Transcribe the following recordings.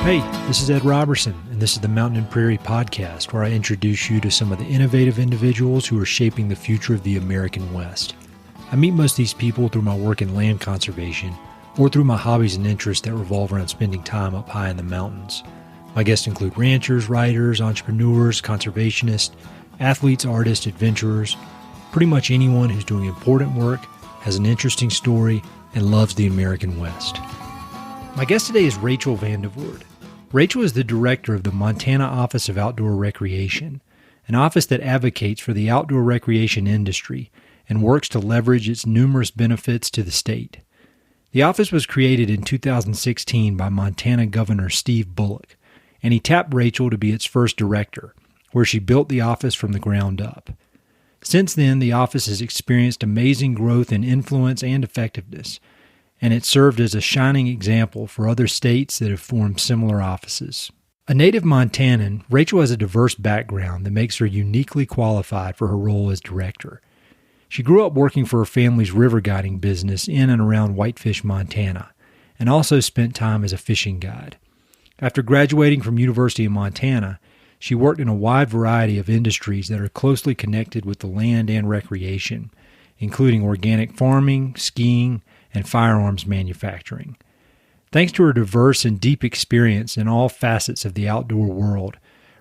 Hey, this is Ed Robertson, and this is the Mountain and Prairie Podcast, where I introduce you to some of the innovative individuals who are shaping the future of the American West. I meet most of these people through my work in land conservation, or through my hobbies and interests that revolve around spending time up high in the mountains. My guests include ranchers, writers, entrepreneurs, conservationists, athletes, artists, adventurers, pretty much anyone who's doing important work, has an interesting story, and loves the American West. My guest today is Rachel VandeVoort. Rachel is the director of the Montana Office of Outdoor Recreation, an office that advocates for the outdoor recreation industry and works to leverage its numerous benefits to the state. The office was created in 2016 by Montana Governor Steve Bullock, and he tapped Rachel to be its first director, where she built the office from the ground up. Since then, the office has experienced amazing growth in influence and effectiveness, and it served as a shining example for other states that have formed similar offices. A native Montanan, Rachel has a diverse background that makes her uniquely qualified for her role as director. She grew up working for her family's river guiding business in and around Whitefish, Montana, and also spent time as a fishing guide. After graduating from University of Montana, she worked in a wide variety of industries that are closely connected with the land and recreation, including organic farming, skiing, and firearms manufacturing. Thanks to her diverse and deep experience in all facets of the outdoor world,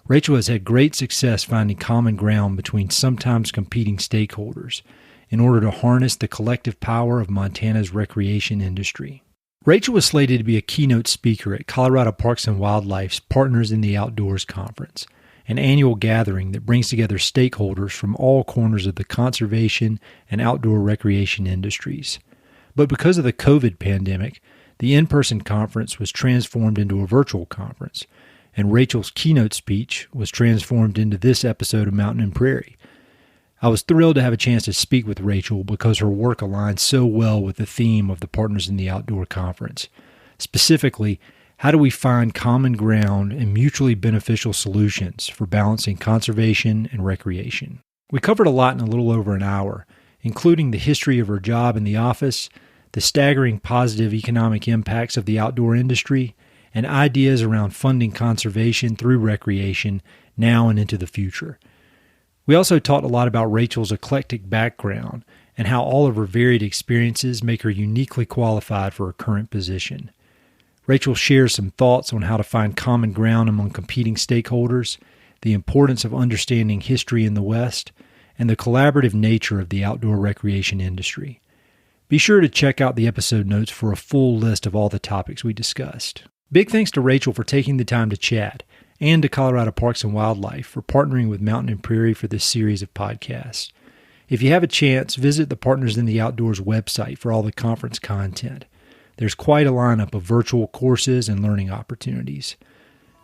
Rachel has had great success finding common ground between sometimes competing stakeholders in order to harness the collective power of Montana's recreation industry. Rachel was slated to be a keynote speaker at Colorado Parks and Wildlife's Partners in the Outdoors Conference, an annual gathering that brings together stakeholders from all corners of the conservation and outdoor recreation industries. But because of the COVID pandemic, the in-person conference was transformed into a virtual conference, and Rachel's keynote speech was transformed into this episode of Mountain and Prairie. I was thrilled to have a chance to speak with Rachel because her work aligns so well with the theme of the Partners in the Outdoor Conference. Specifically, how do we find common ground and mutually beneficial solutions for balancing conservation and recreation? We covered a lot in a little over an hour, including the history of her job in the office, the staggering positive economic impacts of the outdoor industry, and ideas around funding conservation through recreation now and into the future. We also talked a lot about Rachel's eclectic background and how all of her varied experiences make her uniquely qualified for her current position. Rachel shares some thoughts on how to find common ground among competing stakeholders, the importance of understanding history in the West, and the collaborative nature of the outdoor recreation industry. Be sure to check out the episode notes for a full list of all the topics we discussed. Big thanks to Rachel for taking the time to chat, and to Colorado Parks and Wildlife for partnering with Mountain and Prairie for this series of podcasts. If you have a chance, visit the Partners in the Outdoors website for all the conference content. There's quite a lineup of virtual courses and learning opportunities.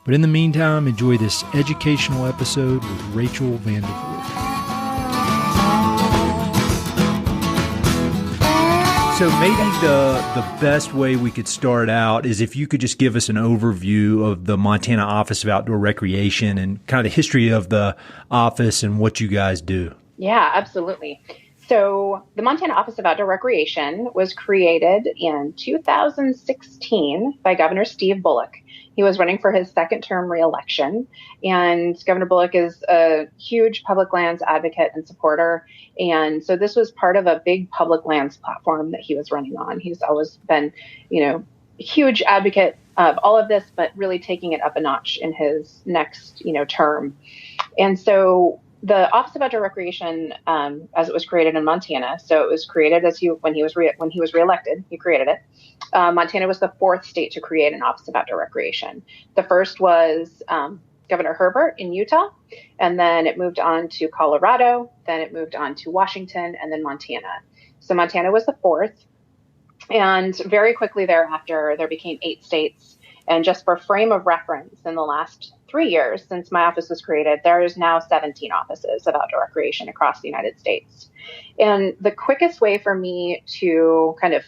But in the meantime, enjoy this educational episode with Rachel VandeVoort. So maybe the best way we could start out is if you could just give us an overview of the Montana Office of Outdoor Recreation and kind of the history of the office and what you guys do. Yeah, absolutely. So the Montana Office of Outdoor Recreation was created in 2016 by Governor Steve Bullock. He was running for his second term reelection, and Governor Bullock is a huge public lands advocate and supporter. And so this was part of a big public lands platform that he was running on. He's always been, a huge advocate of all of this, but really taking it up a notch in his next, term. And so the Office of Outdoor Recreation, as it was created in Montana, so it was created when he was reelected, he created it. Montana was the fourth state to create an Office of Outdoor Recreation. The first was Governor Herbert in Utah, and then it moved on to Colorado, then it moved on to Washington, and then Montana. So Montana was the fourth, and very quickly thereafter, there became 8 states. And just for frame of reference, in the last 3 years since my office was created, there is now 17 offices of outdoor recreation across the United States. And the quickest way for me to kind of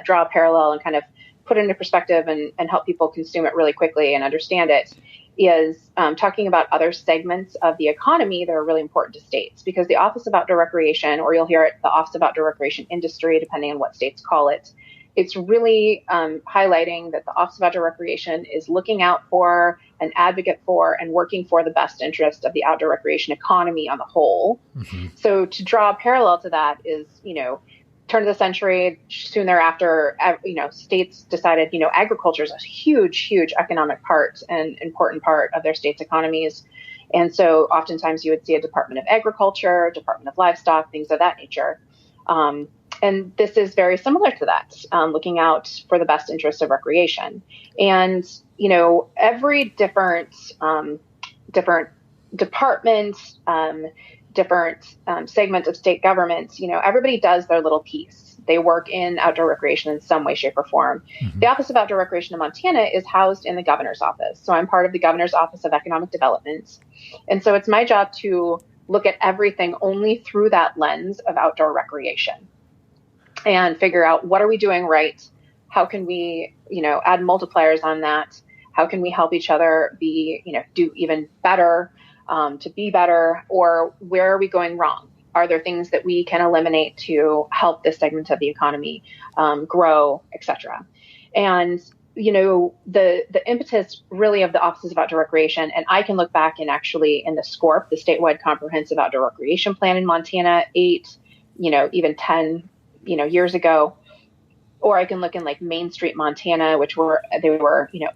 draw a parallel and kind of put it into perspective and help people consume it really quickly and understand it is talking about other segments of the economy that are really important to states, because the Office of Outdoor Recreation, or you'll hear it, the Office of Outdoor Recreation Industry, depending on what states call it, it's really highlighting that the Office of Outdoor Recreation is looking out for, an advocate for, and working for the best interest of the outdoor recreation economy on the whole. Mm-hmm. So to draw a parallel to that is, turn of the century, soon thereafter, states decided, agriculture is a huge, huge economic part and important part of their states' economies. And so oftentimes you would see a Department of Agriculture, Department of Livestock, things of that nature. And this is very similar to that, looking out for the best interests of recreation. And, every different department, different segment of state government, everybody does their little piece. They work in outdoor recreation in some way, shape, or form. Mm-hmm. The Office of Outdoor Recreation in Montana is housed in the governor's office. So I'm part of the governor's office of economic development. And so it's my job to look at everything only through that lens of outdoor recreation and figure out what are we doing right? How can we, add multipliers on that? How can we help each other be, do even better, to be better, or where are we going wrong? Are there things that we can eliminate to help this segment of the economy grow, et cetera? And, the impetus really of the Offices of Outdoor Recreation, and I can look back and actually in the SCORP, the Statewide Comprehensive Outdoor Recreation Plan in Montana, 8, even 10, years ago, or I can look in like Main Street, Montana, which were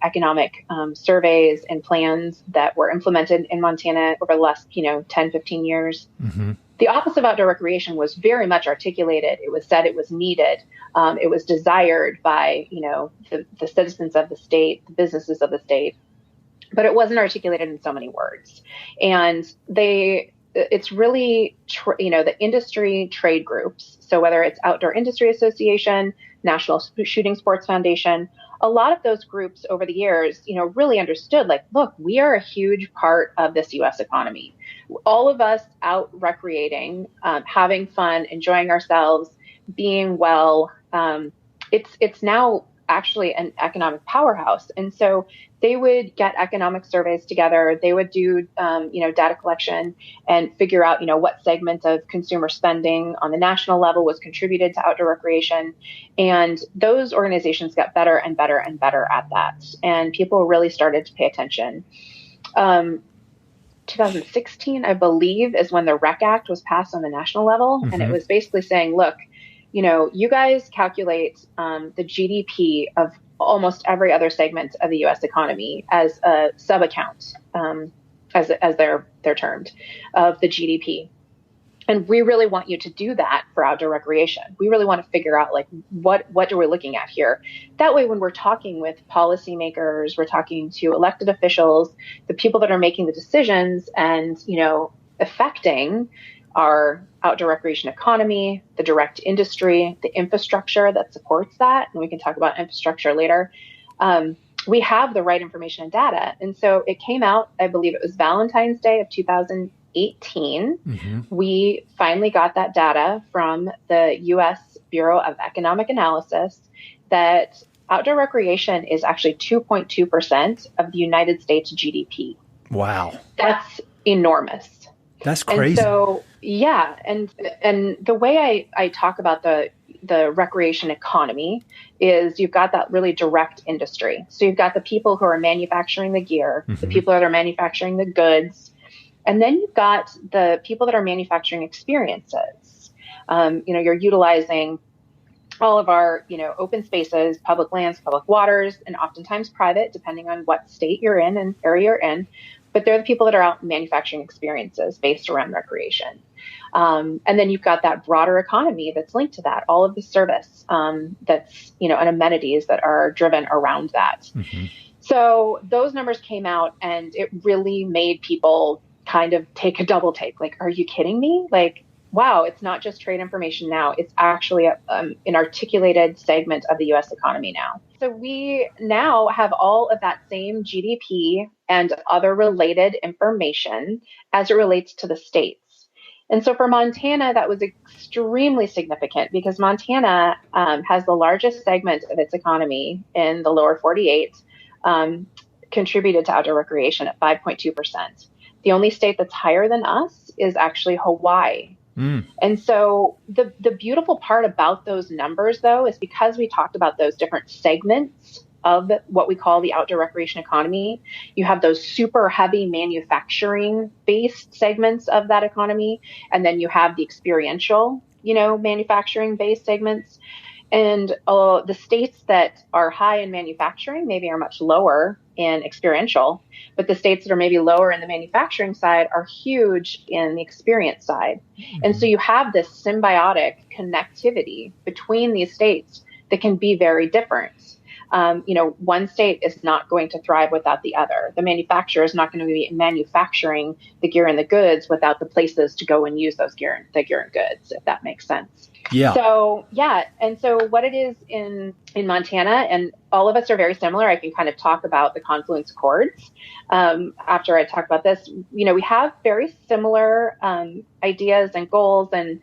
economic surveys and plans that were implemented in Montana over the last, 10, 15 years. Mm-hmm. The Office of Outdoor Recreation was very much articulated. It was said it was needed. It was desired by, the citizens of the state, the businesses of the state, but it wasn't articulated in so many words. And it's really, the industry trade groups. So whether it's Outdoor Industry Association, National Shooting Sports Foundation, a lot of those groups over the years, really understood, like, look, we are a huge part of this U.S. economy. All of us out recreating, having fun, enjoying ourselves, being well. It's now actually an economic powerhouse. And so they would get economic surveys together. They would do, data collection and figure out, what segment of consumer spending on the national level was contributed to outdoor recreation. And those organizations got better and better and better at that. And people really started to pay attention. 2016, I believe, is when the REC Act was passed on the national level. Mm-hmm. And it was basically saying, look, you guys calculate the GDP of almost every other segment of the U.S. economy as a sub-account, as they're termed, of the GDP. And we really want you to do that for outdoor recreation. We really want to figure out, like, what are we looking at here? That way, when we're talking with policymakers, we're talking to elected officials, the people that are making the decisions and, affecting our outdoor recreation economy, the direct industry, the infrastructure that supports that, and we can talk about infrastructure later, we have the right information and data. And so it came out, I believe it was Valentine's Day of 2018. Mm-hmm. We finally got that data from the U.S. Bureau of Economic Analysis that outdoor recreation is actually 2.2% of the United States GDP. Wow. That's enormous. That's crazy. And so, yeah. And the way I talk about the recreation economy is you've got that really direct industry. So you've got the people who are manufacturing the gear, mm-hmm. the people that are manufacturing the goods, and then you've got the people that are manufacturing experiences. You're utilizing all of our, open spaces, public lands, public waters, and oftentimes private, depending on what state you're in and area you're in. But they're the people that are out manufacturing experiences based around recreation. And then you've got that broader economy that's linked to that, all of the service that's, and amenities that are driven around that. Mm-hmm. So those numbers came out and it really made people kind of take a double take. Like, are you kidding me? Like, wow, it's not just trade information now. It's actually an articulated segment of the U.S. economy now. So we now have all of that same GDP and other related information as it relates to the states. And so for Montana, that was extremely significant because Montana has the largest segment of its economy in the lower 48 contributed to outdoor recreation at 5.2%. The only state that's higher than us is actually Hawaii. And so the beautiful part about those numbers, though, is because we talked about those different segments of what we call the outdoor recreation economy. You have those super heavy manufacturing based segments of that economy. And then you have the experiential, manufacturing based segments. And the states that are high in manufacturing maybe are much lower in experiential, but the states that are maybe lower in the manufacturing side are huge in the experience side. And so you have this symbiotic connectivity between these states that can be very different. One state is not going to thrive without the other. The manufacturer is not going to be manufacturing the gear and the goods without the places to go and use the gear and goods, if that makes sense. Yeah. So, yeah. And so what it is in Montana, and all of us are very similar. I can kind of talk about the Confluence Accords after I talk about this. We have very similar ideas and goals and,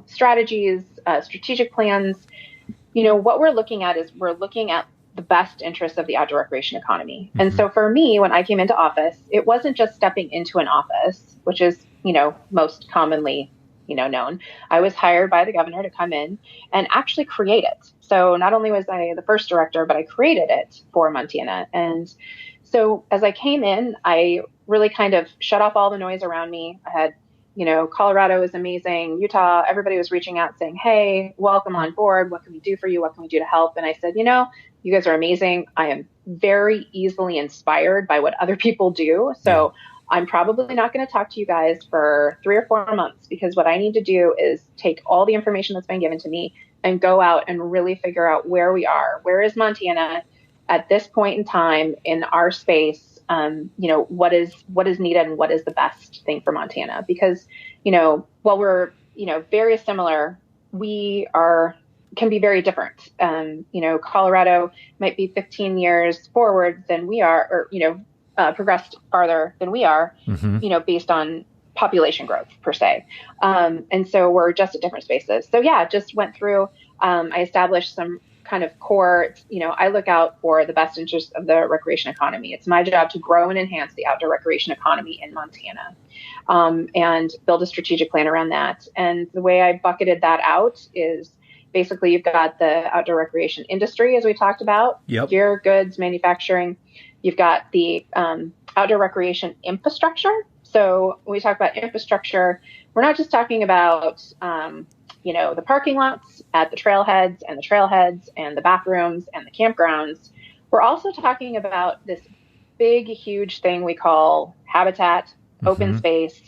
strategies, strategic plans. What we're looking at is we're looking at the best interests of the outdoor recreation economy. Mm-hmm. And so for me, when I came into office, it wasn't just stepping into an office, which is, most commonly, known. I was hired by the governor to come in and actually create it. So not only was I the first director, but I created it for Montana. And so as I came in, I really kind of shut off all the noise around me. I had Colorado is amazing. Utah, everybody was reaching out saying, hey, welcome on board. What can we do for you? What can we do to help? And I said, you guys are amazing. I am very easily inspired by what other people do. So I'm probably not going to talk to you guys for 3 or 4 months, because what I need to do is take all the information that's been given to me and go out and really figure out where we are. Where is Montana at this point in time in our space? What is needed and what is the best thing for Montana? Because, while we're, very similar, can be very different. Colorado might be 15 years forward than we are, or, progressed farther than we are, mm-hmm. Based on population growth per se. And so we're just at different spaces. So just went through, I established some kind of core, I look out for the best interests of the recreation economy. It's my job to grow and enhance the outdoor recreation economy in Montana, and build a strategic plan around that. And the way I bucketed that out is basically you've got the outdoor recreation industry, as we talked about, gear, goods, manufacturing. You've got the outdoor recreation infrastructure. So when we talk about infrastructure, we're not just talking about, the parking lots at the trailheads and the bathrooms and the campgrounds. We're also talking about this big, huge thing we call habitat, mm-hmm. open space,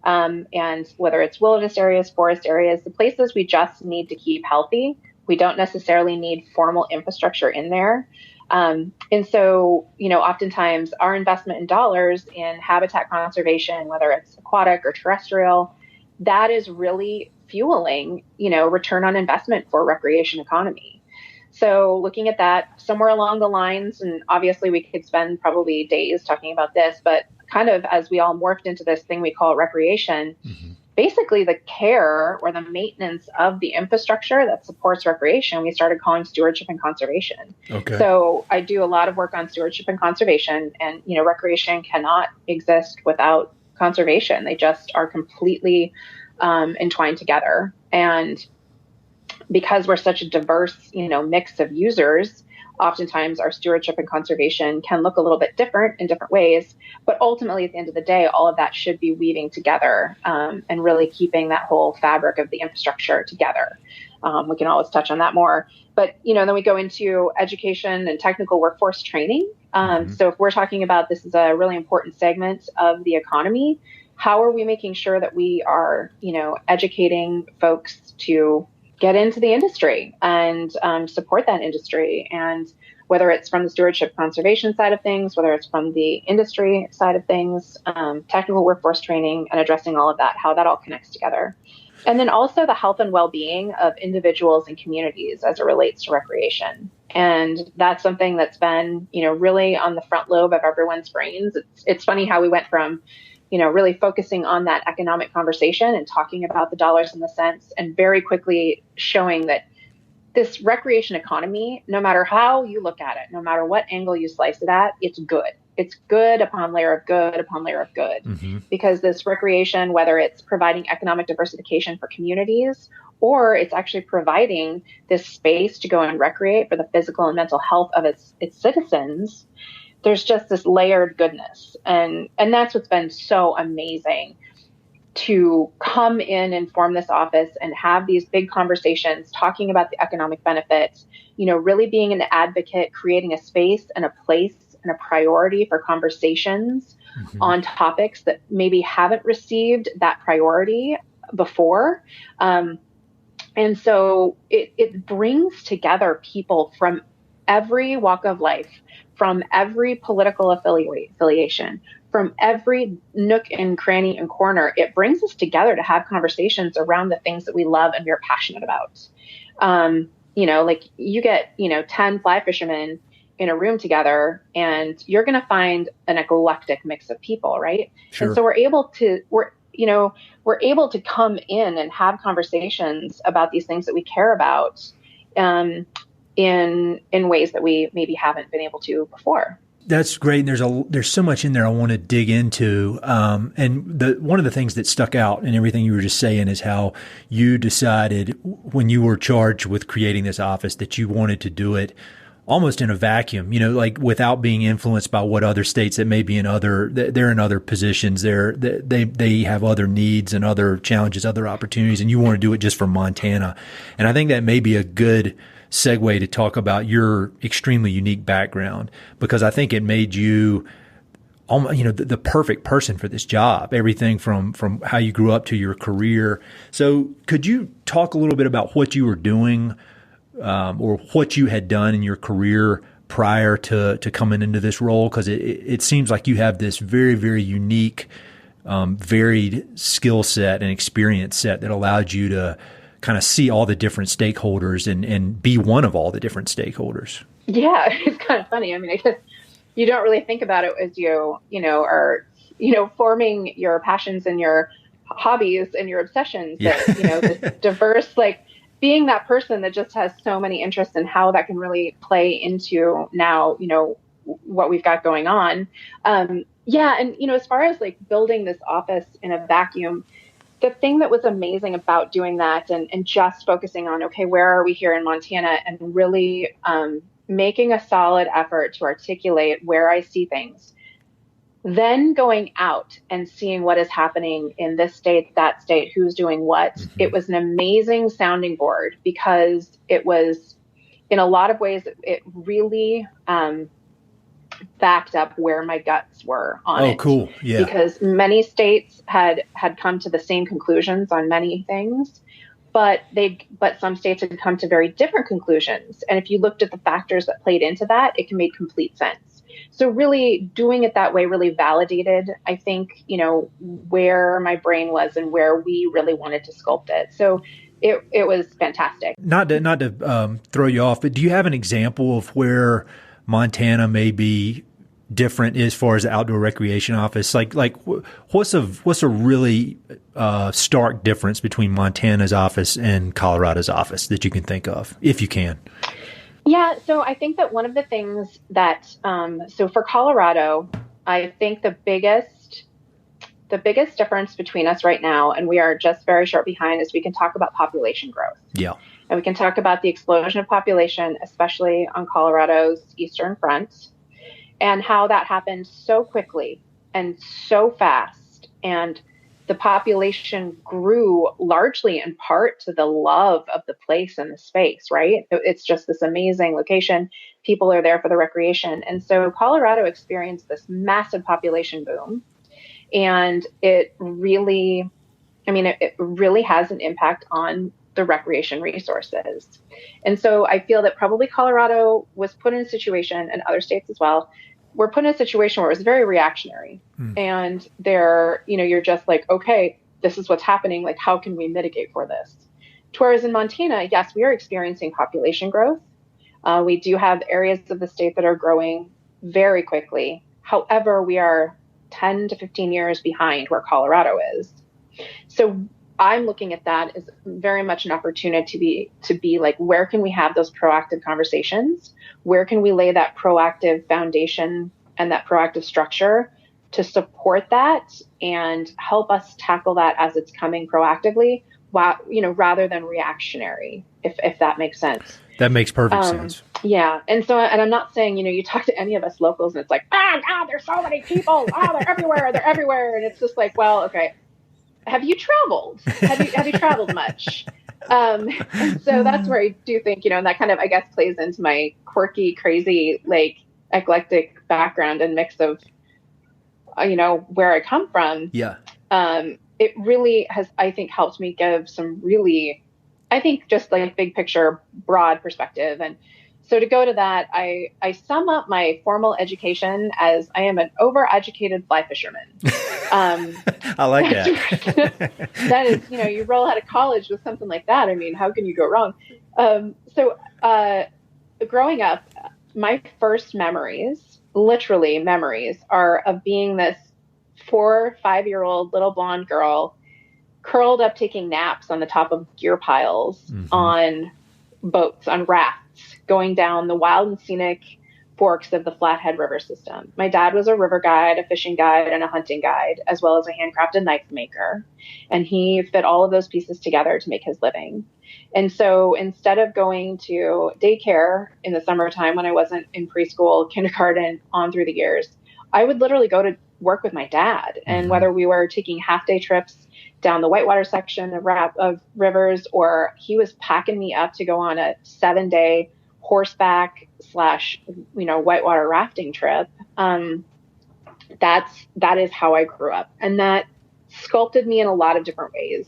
and whether it's wilderness areas, forest areas, the places we just need to keep healthy. We don't necessarily need formal infrastructure in there. And so, oftentimes our investment in dollars in habitat conservation, whether it's aquatic or terrestrial, that is really fueling, return on investment for recreation economy. So looking at that somewhere along the lines, and obviously we could spend probably days talking about this, but kind of as we all morphed into this thing we call recreation, mm-hmm. basically the care or the maintenance of the infrastructure that supports recreation, we started calling stewardship and conservation. Okay. So I do a lot of work on stewardship and conservation, and, recreation cannot exist without conservation. They just are completely entwined together. And because we're such a diverse, mix of users, oftentimes our stewardship and conservation can look a little bit different in different ways. But ultimately, at the end of the day, all of that should be weaving together and really keeping that whole fabric of the infrastructure together. We can always touch on that more. But, then we go into education and technical workforce training. Mm-hmm. So if we're talking about this is a really important segment of the economy, how are we making sure that we are, educating folks to get into the industry and support that industry? And whether it's from the stewardship conservation side of things, whether it's from the industry side of things, technical workforce training and addressing all of that, how that all connects together. And then also the health and well-being of individuals and communities as it relates to recreation. And that's something that's been, really on the front lobe of everyone's brains. It's funny how we went from, really focusing on that economic conversation and talking about the dollars and the cents, and very quickly showing that this recreation economy, no matter how you look at it, no matter what angle you slice it at, it's good. it's good upon layer of good upon layer of good, because this recreation, whether it's providing economic diversification for communities, or it's actually providing this space to go and recreate for the physical and mental health of its citizens, there's just this layered goodness. And that's what's been so amazing, to come in and form this office and have these big conversations talking about the economic benefits, really being an advocate, creating a space and a place and a priority for conversations on topics that maybe haven't received that priority before. And so it brings together people from every walk of life, from every political affiliation, from every nook and cranny and corner. It brings us together to have conversations around the things that we love and we're passionate about. Like you get, 10 fly fishermen in a room together, and you're going to find an eclectic mix of people, right? Sure. And so we're able to come in and have conversations about these things that we care about, in ways that we maybe haven't been able to before. That's great. And there's so much in there I want to dig into. And one of the things that stuck out in everything you were just saying is how you decided when you were charged with creating this office that you wanted to do it almost in a vacuum, like without being influenced by what other states that may be they're in other positions, they have other needs and other challenges, other opportunities, and you want to do it just for Montana. And I think that may be a good segue to talk about your extremely unique background, because I think it made you the perfect person for this job, everything from how you grew up to your career. So could you talk a little bit about what you were doing, or what you had done in your career prior to coming into this role? Because it seems like you have this very, very unique, varied skill set and experience set that allowed you to kind of see all the different stakeholders and be one of all the different stakeholders. Yeah, it's kind of funny. I mean, I guess you don't really think about it as are forming your passions and your hobbies and your obsessions. Yeah. That, this diverse, like being that person that just has so many interests, and how that can really play into now, what we've got going on. Yeah. And, as far as like building this office in a vacuum, the thing that was amazing about doing that and just focusing on, okay, where are we here in Montana, and really making a solid effort to articulate where I see things, then going out and seeing what is happening in this state, that state, who's doing what. It was an amazing sounding board, because it was, in a lot of ways, it really backed up where my guts were on it. Oh, cool. Yeah. Because many states had come to the same conclusions on many things, but some states had come to very different conclusions. And if you looked at the factors that played into that, it can make complete sense. So really doing it that way really validated, I think, where my brain was and where we really wanted to sculpt it. So it was fantastic. Not to throw you off, but do you have an example of where Montana may be different as far as the outdoor recreation office? Like what's a really stark difference between Montana's office and Colorado's office that you can think of, if you can? Yeah, so I think that one of the things that so for Colorado, I think the biggest difference between us right now, and we are just very short behind, is we can talk about population growth. Yeah. And we can talk about the explosion of population, especially on Colorado's eastern front, and how that happened so quickly and so fast. And the population grew largely in part to the love of the place and the space, right? It's just this amazing location. People are there for the recreation. And so Colorado experienced this massive population boom. And it really has an impact on the recreation resources. And so I feel that probably Colorado was put in a situation, and other states as well, were put in a situation where it was very reactionary. And you're just like, okay, this is what's happening. Like, how can we mitigate for this? Whereas in Montana, yes, we are experiencing population growth. We do have areas of the state that are growing very quickly. However, we are 10 to 15 years behind where Colorado is. So I'm looking at that as very much an opportunity to be like, where can we have those proactive conversations? Where can we lay that proactive foundation and that proactive structure to support that and help us tackle that as it's coming proactively, while, rather than reactionary, if that makes sense. That makes perfect sense. Yeah. And I'm not saying, you talk to any of us locals and it's like, God, there's so many people. Oh, they're everywhere. They're everywhere. And it's just like, well, okay. Have you traveled? Have you traveled much? And so that's where I do think, and that kind of, I guess, plays into my quirky, crazy, like eclectic background and mix of, where I come from. Yeah. It really has, I think, helped me give some really, I think, just like big picture, broad perspective. And so to go to that, I sum up my formal education as I am an overeducated fly fisherman. I like that. That is, you roll out of college with something like that. I mean, how can you go wrong? So growing up, my first memories, literally memories, are of being this 4 or 5-year-old little blonde girl curled up taking naps on the top of gear piles on boats, on rafts, going down the wild and scenic forks of the Flathead River system. My dad was a river guide, a fishing guide, and a hunting guide, as well as a handcrafted knife maker. And he fit all of those pieces together to make his living. And so instead of going to daycare in the summertime when I wasn't in preschool, kindergarten, on through the years, I would literally go to work with my dad. And whether we were taking half-day trips down the whitewater section of rivers, or he was packing me up to go on a 7-day horseback / whitewater rafting trip. That is how I grew up, and that sculpted me in a lot of different ways.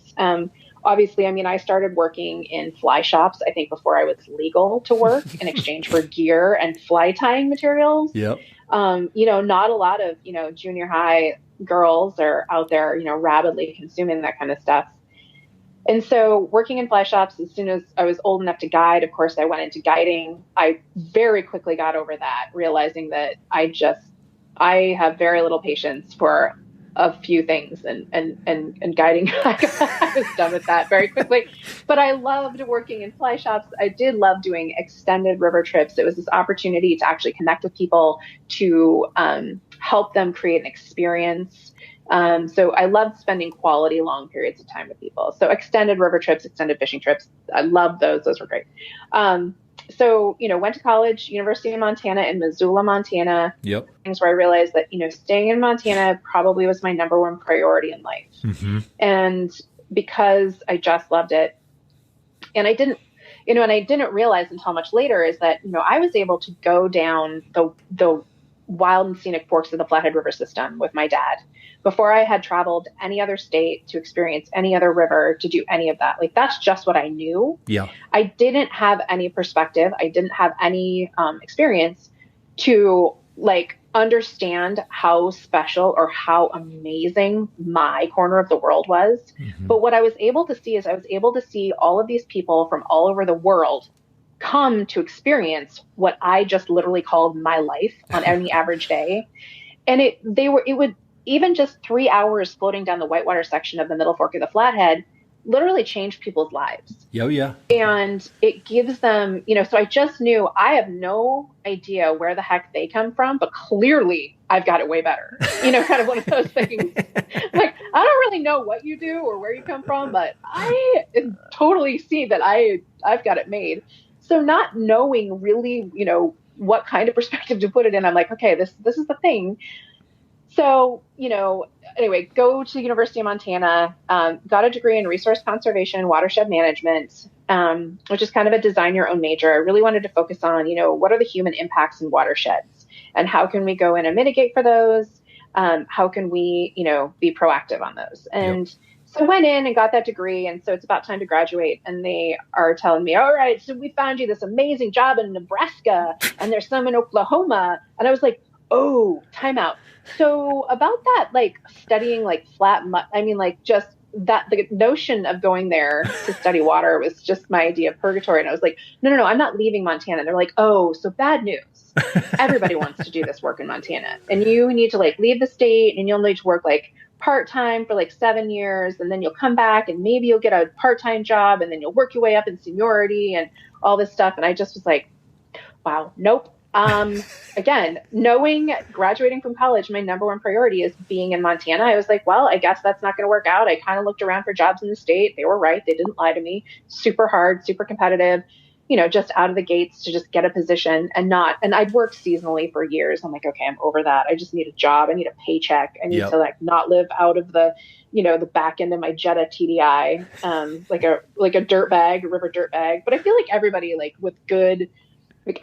Obviously, I mean, I started working in fly shops, I think, before I was legal to work in exchange for gear and fly tying materials. Yep. Not a lot of, junior high girls are out there, rabidly consuming that kind of stuff. And so working in fly shops, as soon as I was old enough to guide, of course, I went into guiding. I very quickly got over that, realizing that I have very little patience for a few things, and guiding. I was done with that very quickly, but I loved working in fly shops. I did love doing extended river trips. It was this opportunity to actually connect with people, to help them create an experience. So I loved spending quality long periods of time with people. So extended river trips, extended fishing trips, I loved those. Those were great. So, went to college, University of Montana in Missoula, Montana. Yep. Things where I realized that, staying in Montana probably was my number one priority in life. Mm-hmm. And because I just loved it, and I didn't realize until much later, is that, I was able to go down the wild and scenic forks of the Flathead River system with my dad before I had traveled any other state to experience any other river, to do any of that. Like, that's just what I knew. Yeah. I didn't have any perspective. I didn't have any experience to understand how special or how amazing my corner of the world was. Mm-hmm. But what I was able to see is I was able to see all of these people from all over the world come to experience what I just literally called my life on any average day. And it would, even just 3 hours floating down the whitewater section of the Middle Fork of the Flathead literally change people's lives. Oh, yeah. And it gives them, so I just knew I have no idea where the heck they come from, but clearly I've got it way better. Kind of one of those things. Like, I don't really know what you do or where you come from, but I totally see that I've got it made. So not knowing really, what kind of perspective to put it in, I'm like, okay, this is the thing. So, anyway, go to the University of Montana, got a degree in resource conservation and watershed management, which is kind of a design your own major. I really wanted to focus on, what are the human impacts in watersheds, and how can we go in and mitigate for those? How can we, be proactive on those? And So I went in and got that degree. And so it's about time to graduate. And they are telling me, all right, so we found you this amazing job in Nebraska, and there's some in Oklahoma. And I was like, oh, timeout. So about that, studying flat mud, just that the notion of going there to study water was just my idea of purgatory. And I was like, no, I'm not leaving Montana. They're like, oh, so bad news. Everybody wants to do this work in Montana, and you need to leave the state, and you'll need to work part-time for 7 years. And then you'll come back, and maybe you'll get a part-time job, and then you'll work your way up in seniority and all this stuff. And I just was like, wow, nope. Again, graduating from college, my number one priority is being in Montana. I was like, well, I guess that's not going to work out. I kind of looked around for jobs in the state. They were right. They didn't lie to me. Super hard, super competitive, just out of the gates to just get a position and I'd worked seasonally for years. I'm like, okay, I'm over that. I just need a job. I need a paycheck. I need to like not live out of the, the back end of my Jetta TDI, like a dirt bag, a river dirt bag. But I feel like everybody like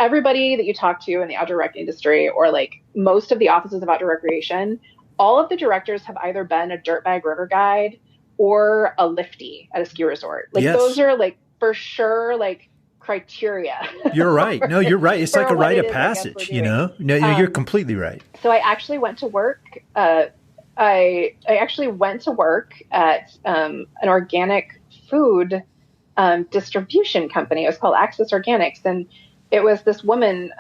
everybody that you talk to in the outdoor rec industry, or like most of the offices of outdoor recreation, all of the directors have either been a dirtbag river guide or a lifty at a ski resort. Like those are like for sure like criteria. You're right. No, you're right. It's like a rite of passage, No, you're completely right. So I actually went to work. I actually went to work at an organic food distribution company. It was called Access Organics, and it was this woman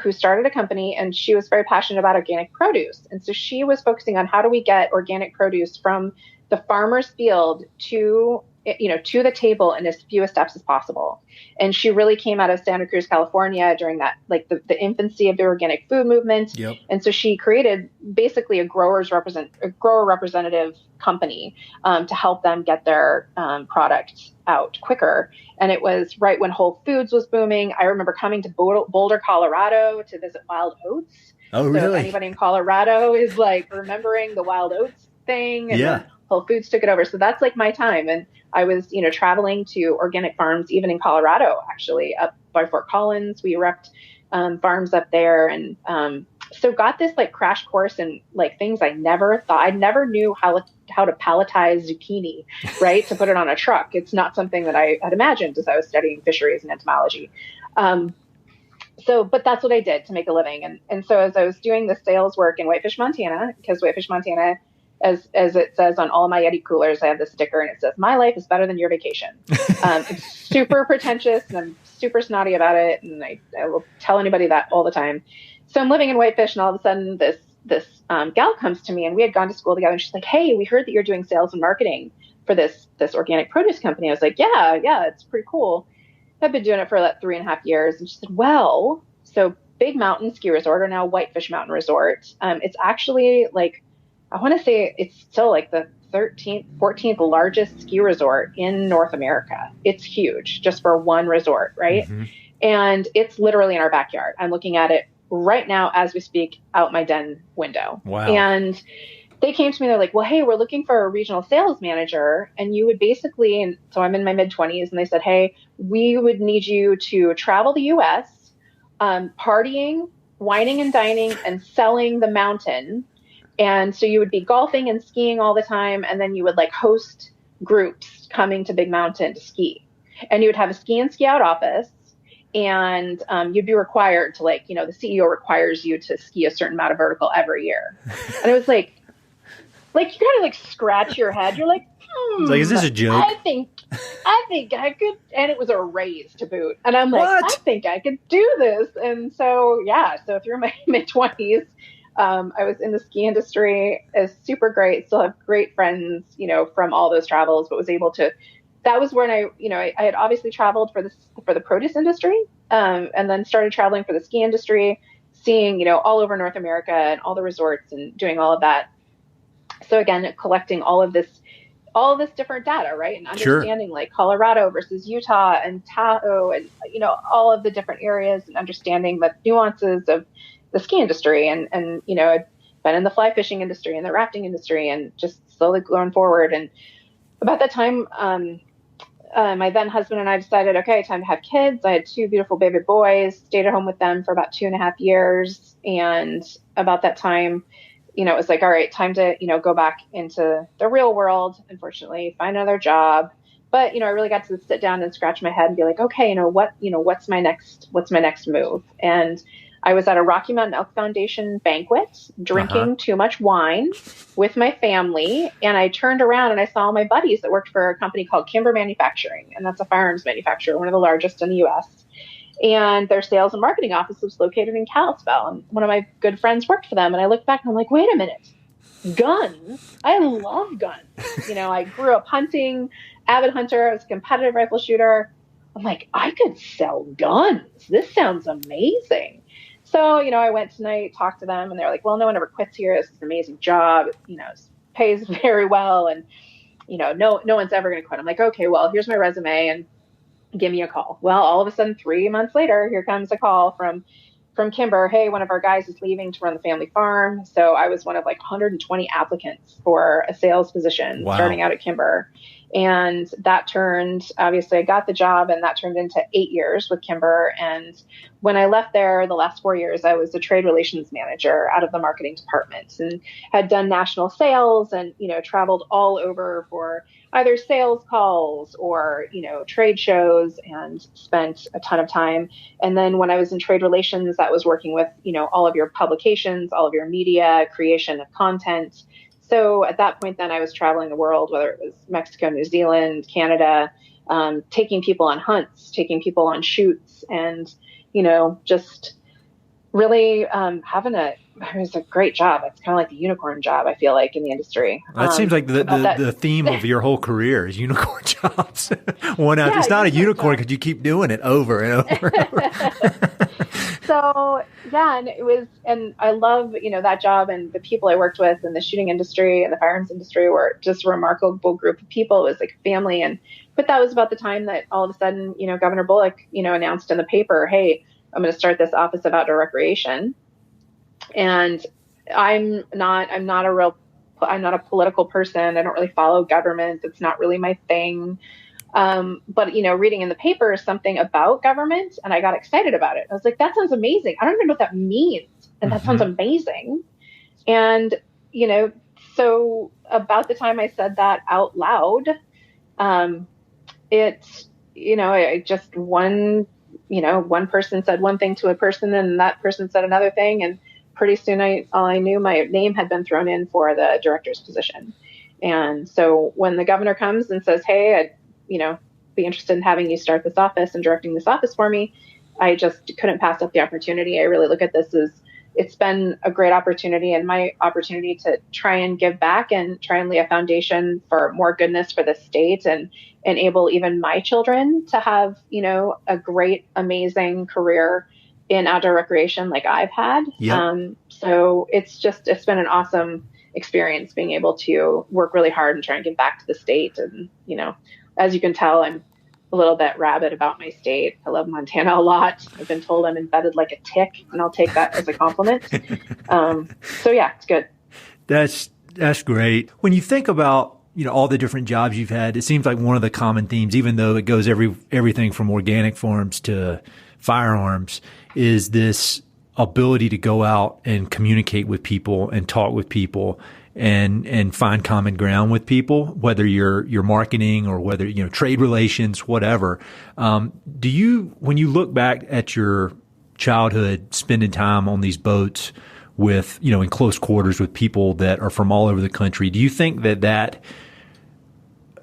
who started a company, and she was very passionate about organic produce. And so she was focusing on how do we get organic produce from the farmer's field to the table in as few steps as possible. And she really came out of Santa Cruz, California during that, like the infancy of the organic food movement. Yep. And so she created basically a grower representative company to help them get their product out quicker. And it was right when Whole Foods was booming. I remember coming to Boulder, Colorado to visit Wild Oats. Oh, really? So if anybody in Colorado is like remembering the Wild Oats thing, and then Whole Foods took it over. So that's like my time. And I was, traveling to organic farms, even in Colorado, actually up by Fort Collins. We repped farms up there. And so got this like crash course in like things I never knew how to palletize zucchini, right? To put it on a truck. It's not something that I had imagined as I was studying fisheries and entomology. But that's what I did to make a living. And so as I was doing the sales work in Whitefish, Montana, because Whitefish, Montana, as it says on all my Yeti coolers, I have this sticker and it says, "My life is better than your vacation." It's super pretentious and I'm super snotty about it. And I will tell anybody that all the time. So I'm living in Whitefish, and all of a sudden this gal comes to me, and we had gone to school together, and she's like, "Hey, we heard that you're doing sales and marketing for this organic produce company." I was like, yeah, it's pretty cool. I've been doing it for like 3.5 years. And she said, well, so Big Mountain Ski Resort, or now Whitefish Mountain Resort. It's actually like, I want to say it's still like the 13th, 14th largest ski resort in North America. It's huge just for one resort, right? Mm-hmm. And it's literally in our backyard. I'm looking at it right now as we speak out my den window. Wow. And they came to me, they're like, well, hey, we're looking for a regional sales manager. And you would basically, and so I'm in my mid-20s, and they said, hey, we would need you to travel the U.S., partying, wining and dining, and selling the mountain. And so you would be golfing and skiing all the time. And then you would like host groups coming to Big Mountain to ski. And you would have a ski in, ski out office. And you'd be required to the CEO requires you to ski a certain amount of vertical every year. And it was like you kind of like scratch your head. You're like, It's like, is this a joke? I think I could, and it was a raise to boot. And I'm like, what? I think I could do this. And so, so through my mid-20s, I was in the ski industry. It's super great. Still have great friends, from all those travels, but was able to, that was when I had obviously traveled for the produce industry, and then started traveling for the ski industry, seeing, all over North America and all the resorts and doing all of that. So again, collecting all of this different data, right? And understanding like Colorado versus Utah and Tahoe and, all of the different areas, and understanding the nuances of the ski industry and, I'd been in the fly fishing industry and the rafting industry, and just slowly going forward. And about that time, my then husband and I decided, okay, time to have kids. I had 2 beautiful baby boys, stayed at home with them for about 2.5 years. And about that time, it was like, all right, time to, go back into the real world, unfortunately, find another job. But, I really got to sit down and scratch my head and be like, okay, what's my next move? And I was at a Rocky Mountain Elk Foundation banquet, drinking too much wine with my family. And I turned around and I saw my buddies that worked for a company called Kimber Manufacturing. And that's a firearms manufacturer, one of the largest in the U.S. And their sales and marketing office was located in Kalispell. And one of my good friends worked for them. And I looked back and I'm like, wait a minute, guns? I love guns. I grew up hunting, avid hunter. I was a competitive rifle shooter. I'm like, I could sell guns. This sounds amazing. So, I went tonight, talked to them, and they're like, well, no one ever quits here. This is an amazing job. It pays very well. And, no one's ever going to quit. I'm like, okay, well, here's my resume and give me a call. Well, all of a sudden, 3 months later, here comes a call from Kimber. Hey, one of our guys is leaving to run the family farm. So I was one of like 120 applicants for a sales position starting out at Kimber. And obviously I got the job, and that turned into 8 years with Kimber. And when I left there, the last 4 years, I was the trade relations manager out of the marketing department, and had done national sales and, traveled all over for either sales calls or, trade shows, and spent a ton of time. And then when I was in trade relations, that was working with, all of your publications, all of your media, creation of content. So at that point, then I was traveling the world, whether it was Mexico, New Zealand, Canada, taking people on hunts, taking people on shoots, and, just really it was a great job. It's kind of like the unicorn job, I feel like, in the industry. That seems like the theme of your whole career is unicorn jobs. It's not a unicorn because you keep doing it over and over and over. So, yeah, and I love, that job, and the people I worked with in the shooting industry and the firearms industry were just a remarkable group of people. It was like family. But that was about the time that all of a sudden, Governor Bullock, announced in the paper, hey, I'm going to start this Office of Outdoor Recreation. And I'm not a political person. I don't really follow government. It's not really my thing. But, reading in the paper something about government, and I got excited about it. I was like, that sounds amazing. I don't even know what that means. And that sounds amazing. And, so about the time I said that out loud, one person said one thing to a person, and that person said another thing. And pretty soon all I knew, my name had been thrown in for the director's position. And so when the governor comes and says, hey, I'd be interested in having you start this office and directing this office for me, I just couldn't pass up the opportunity. I really look at this as it's been a great opportunity, and my opportunity to try and give back and try and lay a foundation for more goodness for the state, and enable even my children to have, a great, amazing career in outdoor recreation like I've had. Yep. So it's been an awesome experience being able to work really hard and try and give back to the state. And, as you can tell, I'm a little bit rabid about my state. I love Montana a lot. I've been told I'm embedded like a tick, and I'll take that as a compliment. So yeah, it's good. That's great. When you think about, all the different jobs you've had, it seems like one of the common themes, even though it goes everything from organic farms to firearms, is this ability to go out and communicate with people and talk with people and find common ground with people, whether you're marketing or whether, trade relations, whatever. When you look back at your childhood, spending time on these boats with, in close quarters with people that are from all over the country, do you think that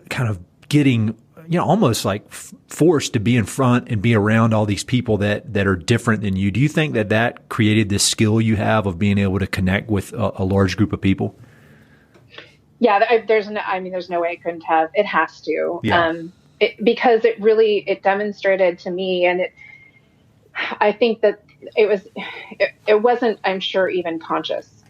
kind of getting, almost like forced to be in front and be around all these people that are different than you, do you think that created this skill you have of being able to connect with a large group of people? Yeah, there's no way it couldn't have. It has to, because it demonstrated to me, and I think that it wasn't, I'm sure, even conscious.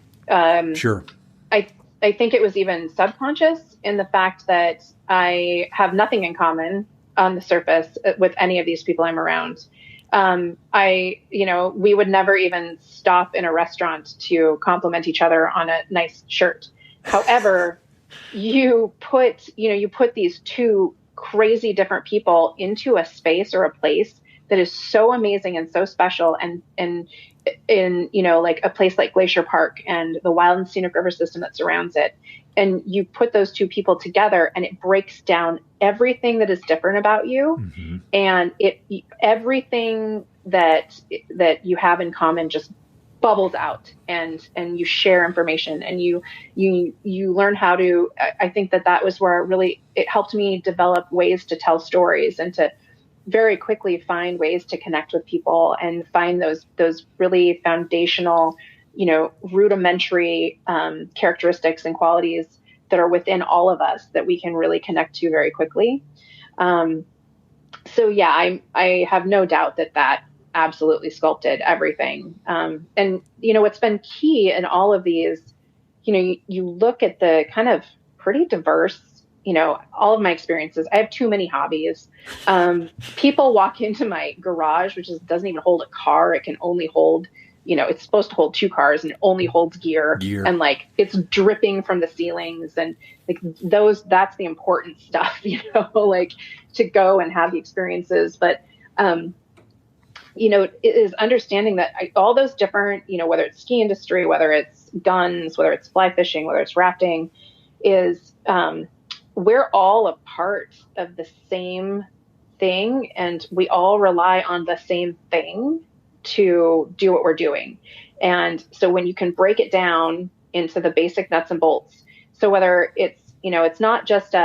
Sure. I think it was even subconscious in the fact that I have nothing in common on the surface with any of these people I'm around. We would never even stop in a restaurant to compliment each other on a nice shirt. However, you put these two crazy different people into a space or a place that is so amazing and so special, and in like a place like Glacier Park and the wild and scenic river system that surrounds it, and you put those two people together, and it breaks down everything that is different about you, mm-hmm. and everything that you have in common just bubbles out, and you share information, and you learn how to. I think that was where it helped me develop ways to tell stories and to very quickly find ways to connect with people and find those really foundational, rudimentary characteristics and qualities that are within all of us that we can really connect to very quickly. So yeah, I have no doubt that absolutely sculpted everything. And, what's been key in all of these, you look at the kind of pretty diverse, all of my experiences. I have too many hobbies. People walk into my garage, which doesn't even hold a car. It can only hold, it's supposed to hold 2 cars, and it only holds gear. And like, it's dripping from the ceilings, and like that's the important stuff, like to go and have the experiences. But, it is understanding that all those different, whether it's ski industry, whether it's guns, whether it's fly fishing, whether it's rafting, is we're all a part of the same thing, and we all rely on the same thing to do what we're doing. And so when you can break it down into the basic nuts and bolts, so whether it's, it's not just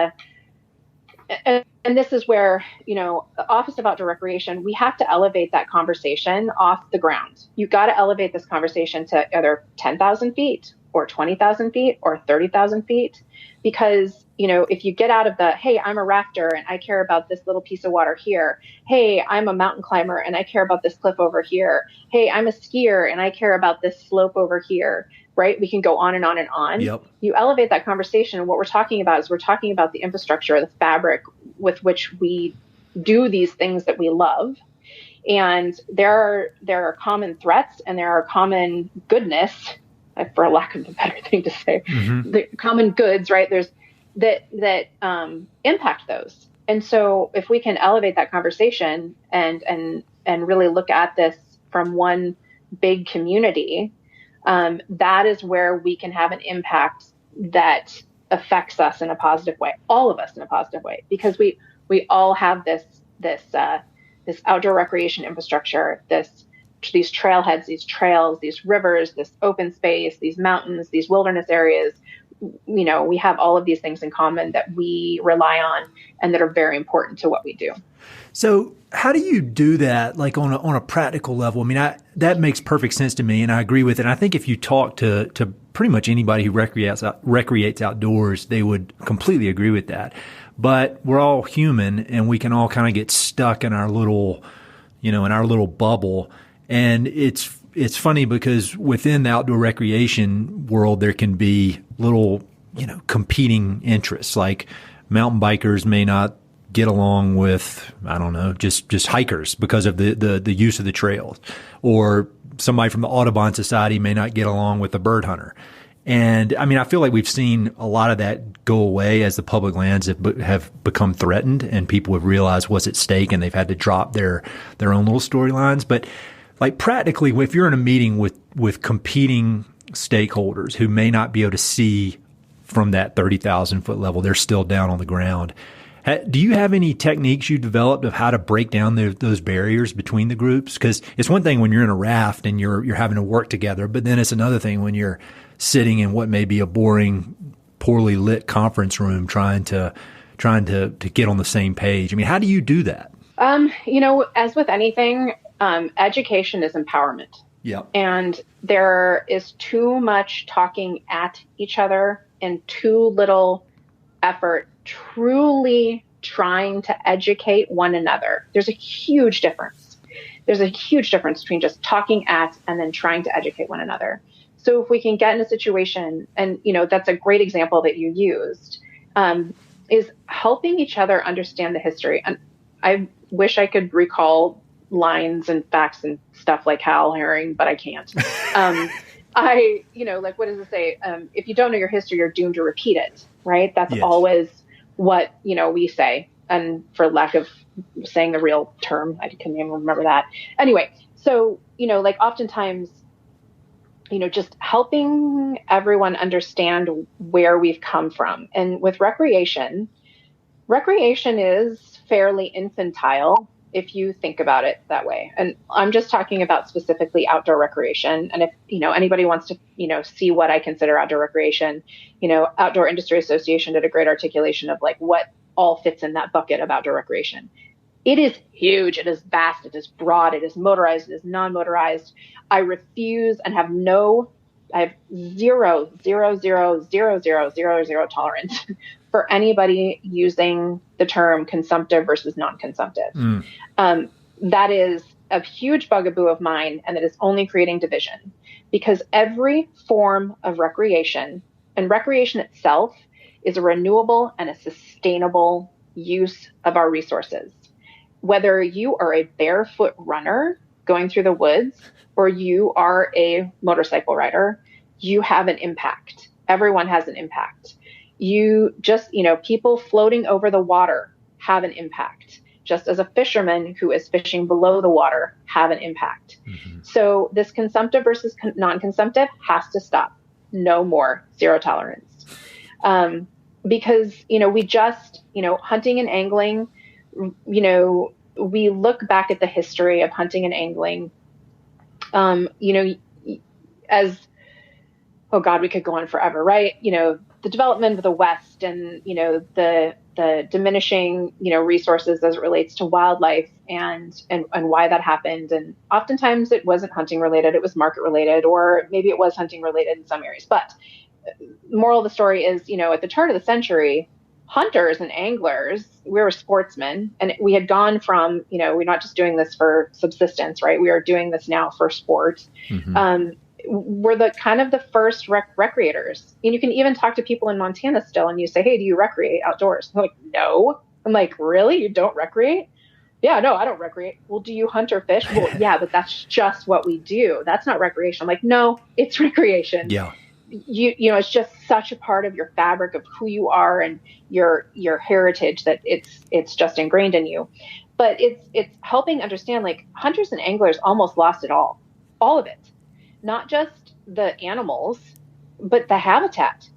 and this is where, the Office of Outdoor Recreation, we have to elevate that conversation off the ground. You got to elevate this conversation to either 10,000 feet or 20,000 feet or 30,000 feet. Because, if you get out of the, hey, I'm a rafter and I care about this little piece of water here. Hey, I'm a mountain climber and I care about this cliff over here. Hey, I'm a skier and I care about this slope over here. Right? We can go on and on and on. Yep. You elevate that conversation. And what we're talking about is we're talking about the infrastructure, the fabric with which we do these things that we love. And there are common threats and there are common goodness, for lack of a better thing to say, the common goods, right? There's that impact those. And so if we can elevate that conversation and really look at this from one big community, that is where we can have an impact that affects us in a positive way, all of us in a positive way, because we all have this outdoor recreation infrastructure, these trailheads, these trails, these rivers, this open space, these mountains, these wilderness areas. We have all of these things in common that we rely on and that are very important to what we do. So how do you do that, like on a practical level? I mean, that makes perfect sense to me, and I agree with it. And I think if you talk to pretty much anybody who recreates outdoors, they would completely agree with that. But we're all human, and we can all kind of get stuck in our little bubble. And it's funny because within the outdoor recreation world, there can be little, competing interests. Like mountain bikers may not get along with, I don't know, just hikers because of the use of the trails, or somebody from the Audubon Society may not get along with the bird hunter. And I mean, I feel like we've seen a lot of that go away as the public lands have become threatened and people have realized what's at stake, and they've had to drop their own little storylines. But like practically, if you're in a meeting with competing stakeholders who may not be able to see from that 30,000 foot level, they're still down on the ground. Do you have any techniques you developed of how to break down those barriers between the groups? Because it's one thing when you're in a raft and you're having to work together, but then it's another thing when you're sitting in what may be a boring, poorly lit conference room trying to get on the same page. I mean, how do you do that? As with anything, education is empowerment. Yeah. And there is too much talking at each other and too little effort truly trying to educate one another. There's a huge difference. There's a huge difference between just talking at and then trying to educate one another. So if we can get in a situation, and that's a great example that you used, is helping each other understand the history. And I wish I could recall lines and facts and stuff like Hal Herring, but I can't. What does it say? If you don't know your history, you're doomed to repeat it, right? That's always what, we say. And for lack of saying the real term, I can't even remember that. Anyway, so, oftentimes, just helping everyone understand where we've come from. And with recreation is fairly infantile if you think about it that way. And I'm just talking about specifically outdoor recreation. And if, anybody wants to, see what I consider outdoor recreation, Outdoor Industry Association did a great articulation of like what all fits in that bucket of outdoor recreation. It is huge. It is vast. It is broad. It is motorized. It is non-motorized. I refuse and have zero tolerance for anybody using the term consumptive versus non-consumptive. That is a huge bugaboo of mine, and that is only creating division, because every form of recreation, and recreation itself, is a renewable and a sustainable use of our resources. Whether you are a barefoot runner going through the woods or you are a motorcycle rider, you have an impact. Everyone has an impact. People floating over the water have an impact. Just as a fisherman who is fishing below the water have an impact. Mm-hmm. So this consumptive versus non-consumptive has to stop. No more. Zero tolerance. Because, hunting and angling, we look back at the history of hunting and angling, we could go on forever, right? The development of the West and, the diminishing, resources as it relates to wildlife and why that happened. And oftentimes it wasn't hunting related, it was market related, or maybe it was hunting related in some areas. But the moral of the story is, at the turn of the century, hunters and anglers, we were sportsmen, and we had gone from, we're not just doing this for subsistence, right? We are doing this now for sport. Mm-hmm. We're the first recreators. And you can even talk to people in Montana still, and you say, hey, do you recreate outdoors? They're like, no. I'm like, really? You don't recreate? Yeah, no, I don't recreate. Well, do you hunt or fish? Well, yeah, but that's just what we do. That's not recreation. I'm like, no, it's recreation. Yeah. It's just such a part of your fabric of who you are and your heritage that it's just ingrained in you. But it's helping understand, like, hunters and anglers almost lost it all of it, not just the animals, but the habitat,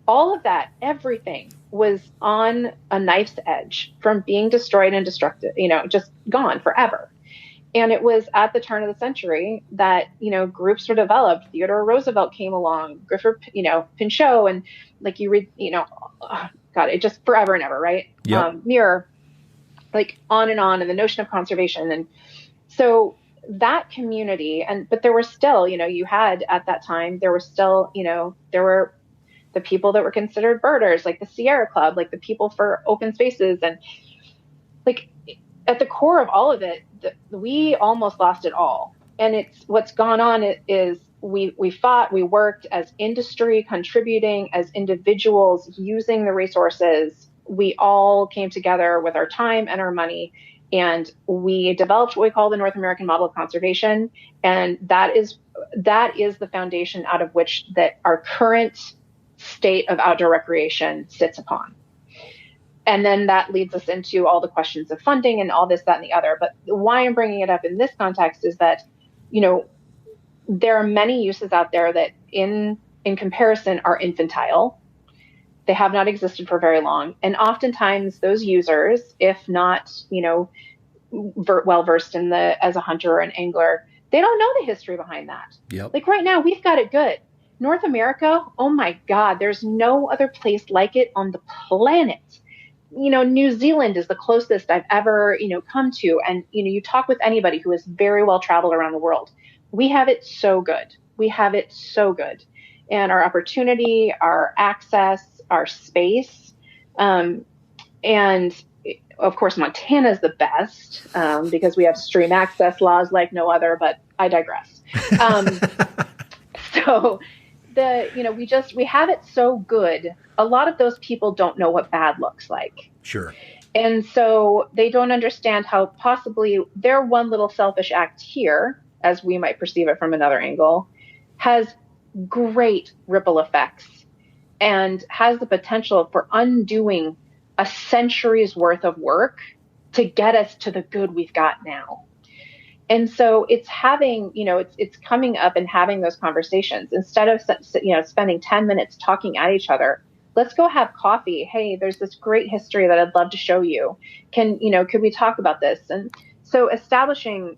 all of that, everything was on a knife's edge from being destroyed and destructed, just gone forever. And it was at the turn of the century that, groups were developed. Theodore Roosevelt came along, Griffith, Pinchot, and like you read, it just forever and ever, right? Yep. Muir, like on, and the notion of conservation. And so that community, but there were still, you had at that time, there were still, there were the people that were considered birders, like the Sierra Club, like the people for open spaces. And like at the core of all of it, we almost lost it all. And it's what's gone on is we fought, we worked as industry, contributing as individuals, using the resources. We all came together with our time and our money, and we developed what we call the North American model of conservation. And that is the foundation out of which that our current state of outdoor recreation sits upon. And then that leads us into all the questions of funding and all this, that, and the other. But why I'm bringing it up in this context is that, there are many uses out there that in comparison are infantile. They have not existed for very long. And oftentimes those users, if not, well-versed in as a hunter or an angler, they don't know the history behind that. Yep. Like right now, we've got it good. North America, oh my God, there's no other place like it on the planet. New Zealand is the closest I've ever, come to. And, you talk with anybody who is very well traveled around the world. We have it so good. And our opportunity, our access, our space. And of course, Montana is the best because we have stream access laws like no other, but I digress. So we have it so good. A lot of those people don't know what bad looks like. Sure. And so they don't understand how possibly their one little selfish act here, as we might perceive it from another angle, has great ripple effects and has the potential for undoing a century's worth of work to get us to the good we've got now. And so it's having, it's coming up and having those conversations instead of, spending 10 minutes talking at each other. Let's go have coffee. Hey, there's this great history that I'd love to show you. Could we talk about this? And so establishing,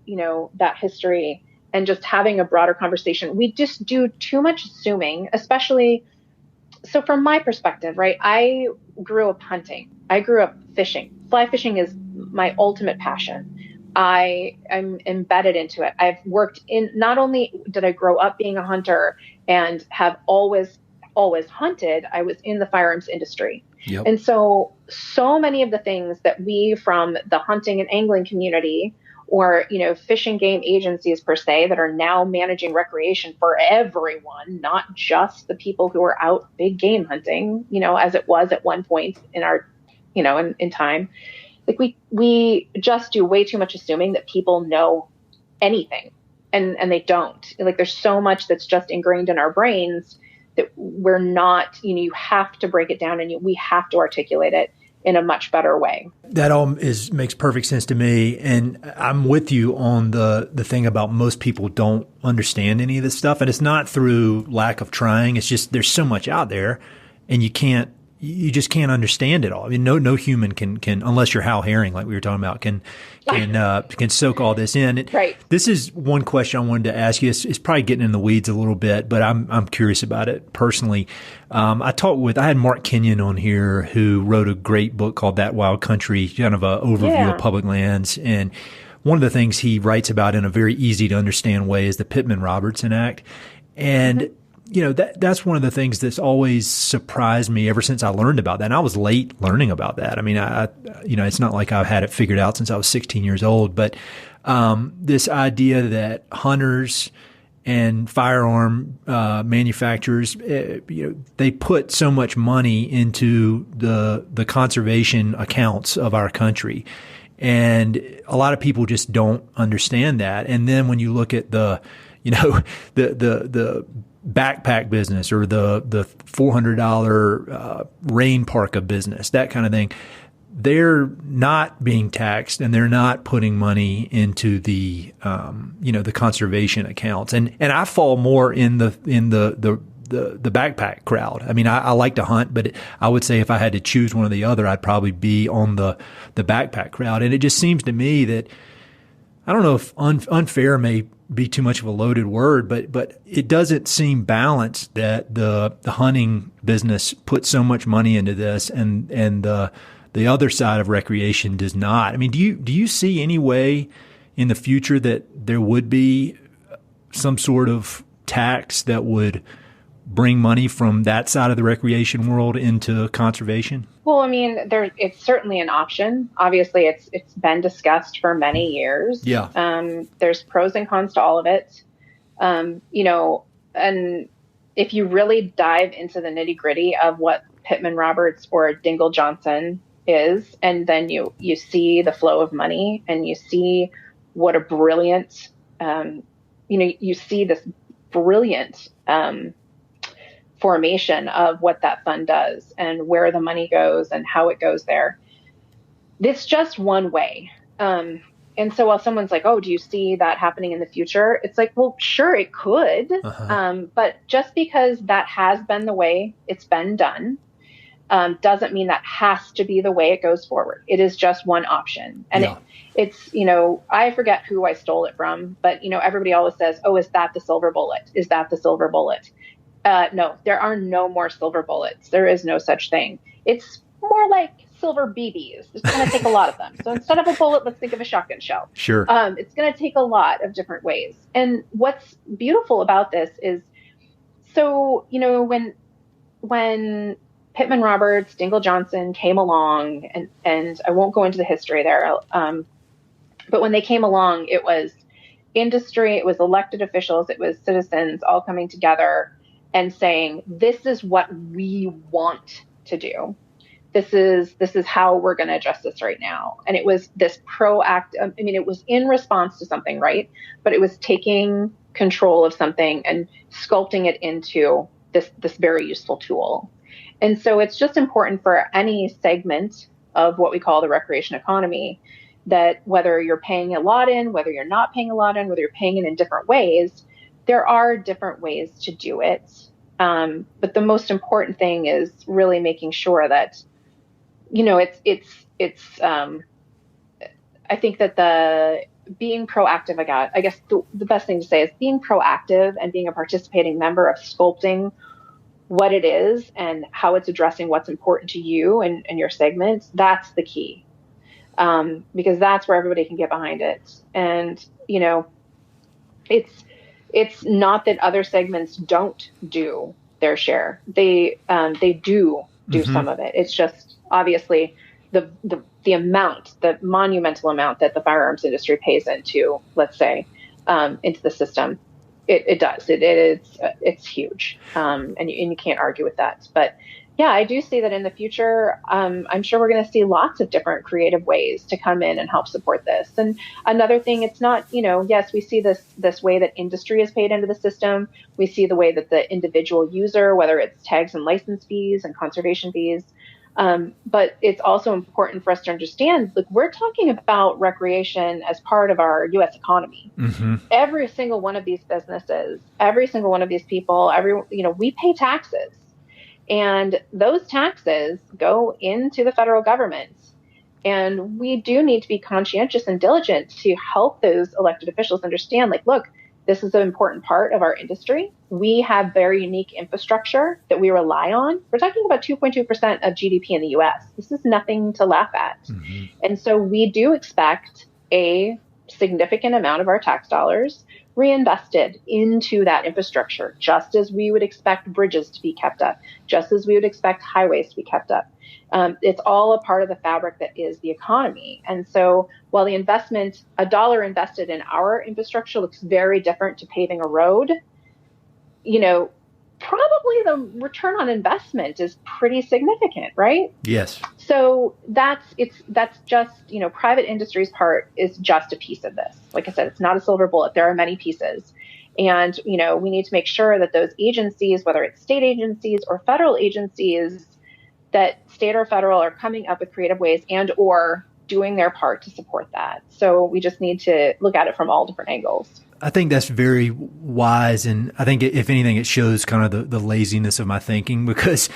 that history and just having a broader conversation. We just do too much assuming, especially. So from my perspective, right, I grew up hunting. I grew up fishing. Fly fishing is my ultimate passion. I'm embedded into it. I've worked in, not only did I grow up being a hunter and have always hunted, I was in the firearms industry. Yep. And so many of the things that we from the hunting and angling community or, fish and game agencies per se that are now managing recreation for everyone, not just the people who are out big game hunting, as it was at one point in our, in time. Like we just do way too much assuming that people know anything, and they don't. Like, there's so much that's just ingrained in our brains that we're not, you have to break it down, and we have to articulate it in a much better way. That all makes perfect sense to me. And I'm with you on the thing about most people don't understand any of this stuff. And it's not through lack of trying. It's just, there's so much out there, and you just can't understand it all. I mean, no human can, unless you're Hal Herring, like we were talking about, can soak all this in. Right. This is one question I wanted to ask you. It's probably getting in the weeds a little bit, but I'm curious about it personally. I had Mark Kenyon on here, who wrote a great book called That Wild Country, kind of an overview of public lands. And one of the things he writes about in a very easy to understand way is the Pittman-Robertson Act. And that's one of the things that's always surprised me ever since I learned about that. And I was late learning about that. I mean, it's not like I've had it figured out since I was 16 years old, but this idea that hunters and firearm manufacturers, they put so much money into the conservation accounts of our country. And a lot of people just don't understand that. And then when you look at the backpack business, or the $400 rain parka business, that kind of thing, they're not being taxed, and they're not putting money into the the conservation accounts. And I fall more in the backpack crowd. I mean, I like to hunt, but I would say if I had to choose one or the other, I'd probably be on the backpack crowd. And it just seems to me that, I don't know if unfair may be too much of a loaded word, but it doesn't seem balanced that the hunting business puts so much money into this, and the other side of recreation does not. I mean, do you see any way in the future that there would be some sort of tax that would bring money from that side of the recreation world into conservation? Well, I mean, it's certainly an option. Obviously, it's been discussed for many years. Yeah. There's pros and cons to all of it. And if you really dive into the nitty gritty of what Pittman-Roberts or Dingell-Johnson is, and then you see the flow of money, and you see what a brilliant, you see this brilliant formation of what that fund does, and where the money goes, and how it goes there. It's just one way. And so while someone's like, oh, do you see that happening in the future? It's like, well, sure, it could. But just because that has been the way it's been done, doesn't mean that has to be the way it goes forward. It is just one option. And it's, I forget who I stole it from, but, everybody always says, oh, is that the silver bullet? Is that the silver bullet? No, there are no more silver bullets. There is no such thing. It's more like silver BBs. It's going to take a lot of them. So instead of a bullet, let's think of a shotgun shell. Sure. It's going to take a lot of different ways. And what's beautiful about this is, so, when Pittman-Roberts, Dingell-Johnson came along, and I won't go into the history there, but when they came along, it was industry, it was elected officials, it was citizens all coming together and saying, this is what we want to do. This is how we're going to address this right now. And it was this proactive, it was in response to something, right? But it was taking control of something and sculpting it into this very useful tool. And so it's just important for any segment of what we call the recreation economy, that whether you're paying a lot in, whether you're not paying a lot in, whether you're paying in different ways, there are different ways to do it. But the most important thing is really making sure that, I think that the being proactive, I guess the best thing to say is being proactive and being a participating member of sculpting what it is and how it's addressing what's important to you and your segments. That's the key. Because that's where everybody can get behind it. And, it's not that other segments don't do their share. They do some of it. It's just obviously the the monumental amount that the firearms industry pays into, let's say, into the system. It does. It's huge. And you can't argue with that. But yeah, I do see that in the future. I'm sure we're going to see lots of different creative ways to come in and help support this. And another thing, it's not, yes, we see this way that industry is paid into the system. We see the way that the individual user, whether it's tags and license fees and conservation fees. But it's also important for us to understand, look, we're talking about recreation as part of our U.S. economy. Mm-hmm. Every single one of these businesses, every single one of these people, we pay taxes. And those taxes go into the federal government. And we do need to be conscientious and diligent to help those elected officials understand, like, look, this is an important part of our industry. We have very unique infrastructure that we rely on. We're talking about 2.2% of GDP in the U.S. This is nothing to laugh at. Mm-hmm. And so we do expect a significant amount of our tax dollars reinvested into that infrastructure, just as we would expect bridges to be kept up, just as we would expect highways to be kept up. It's all a part of the fabric that is the economy. And so while the investment, a dollar invested in our infrastructure looks very different to paving a road, probably the return on investment is pretty significant, right? Yes. So that's just, private industry's part is just a piece of this. Like I said, it's not a silver bullet. There are many pieces. And, we need to make sure that those agencies, whether it's state agencies or federal agencies, that state or federal are coming up with creative ways and or doing their part to support that. So we just need to look at it from all different angles. I think that's very wise. And I think if anything, it shows kind of the laziness of my thinking, because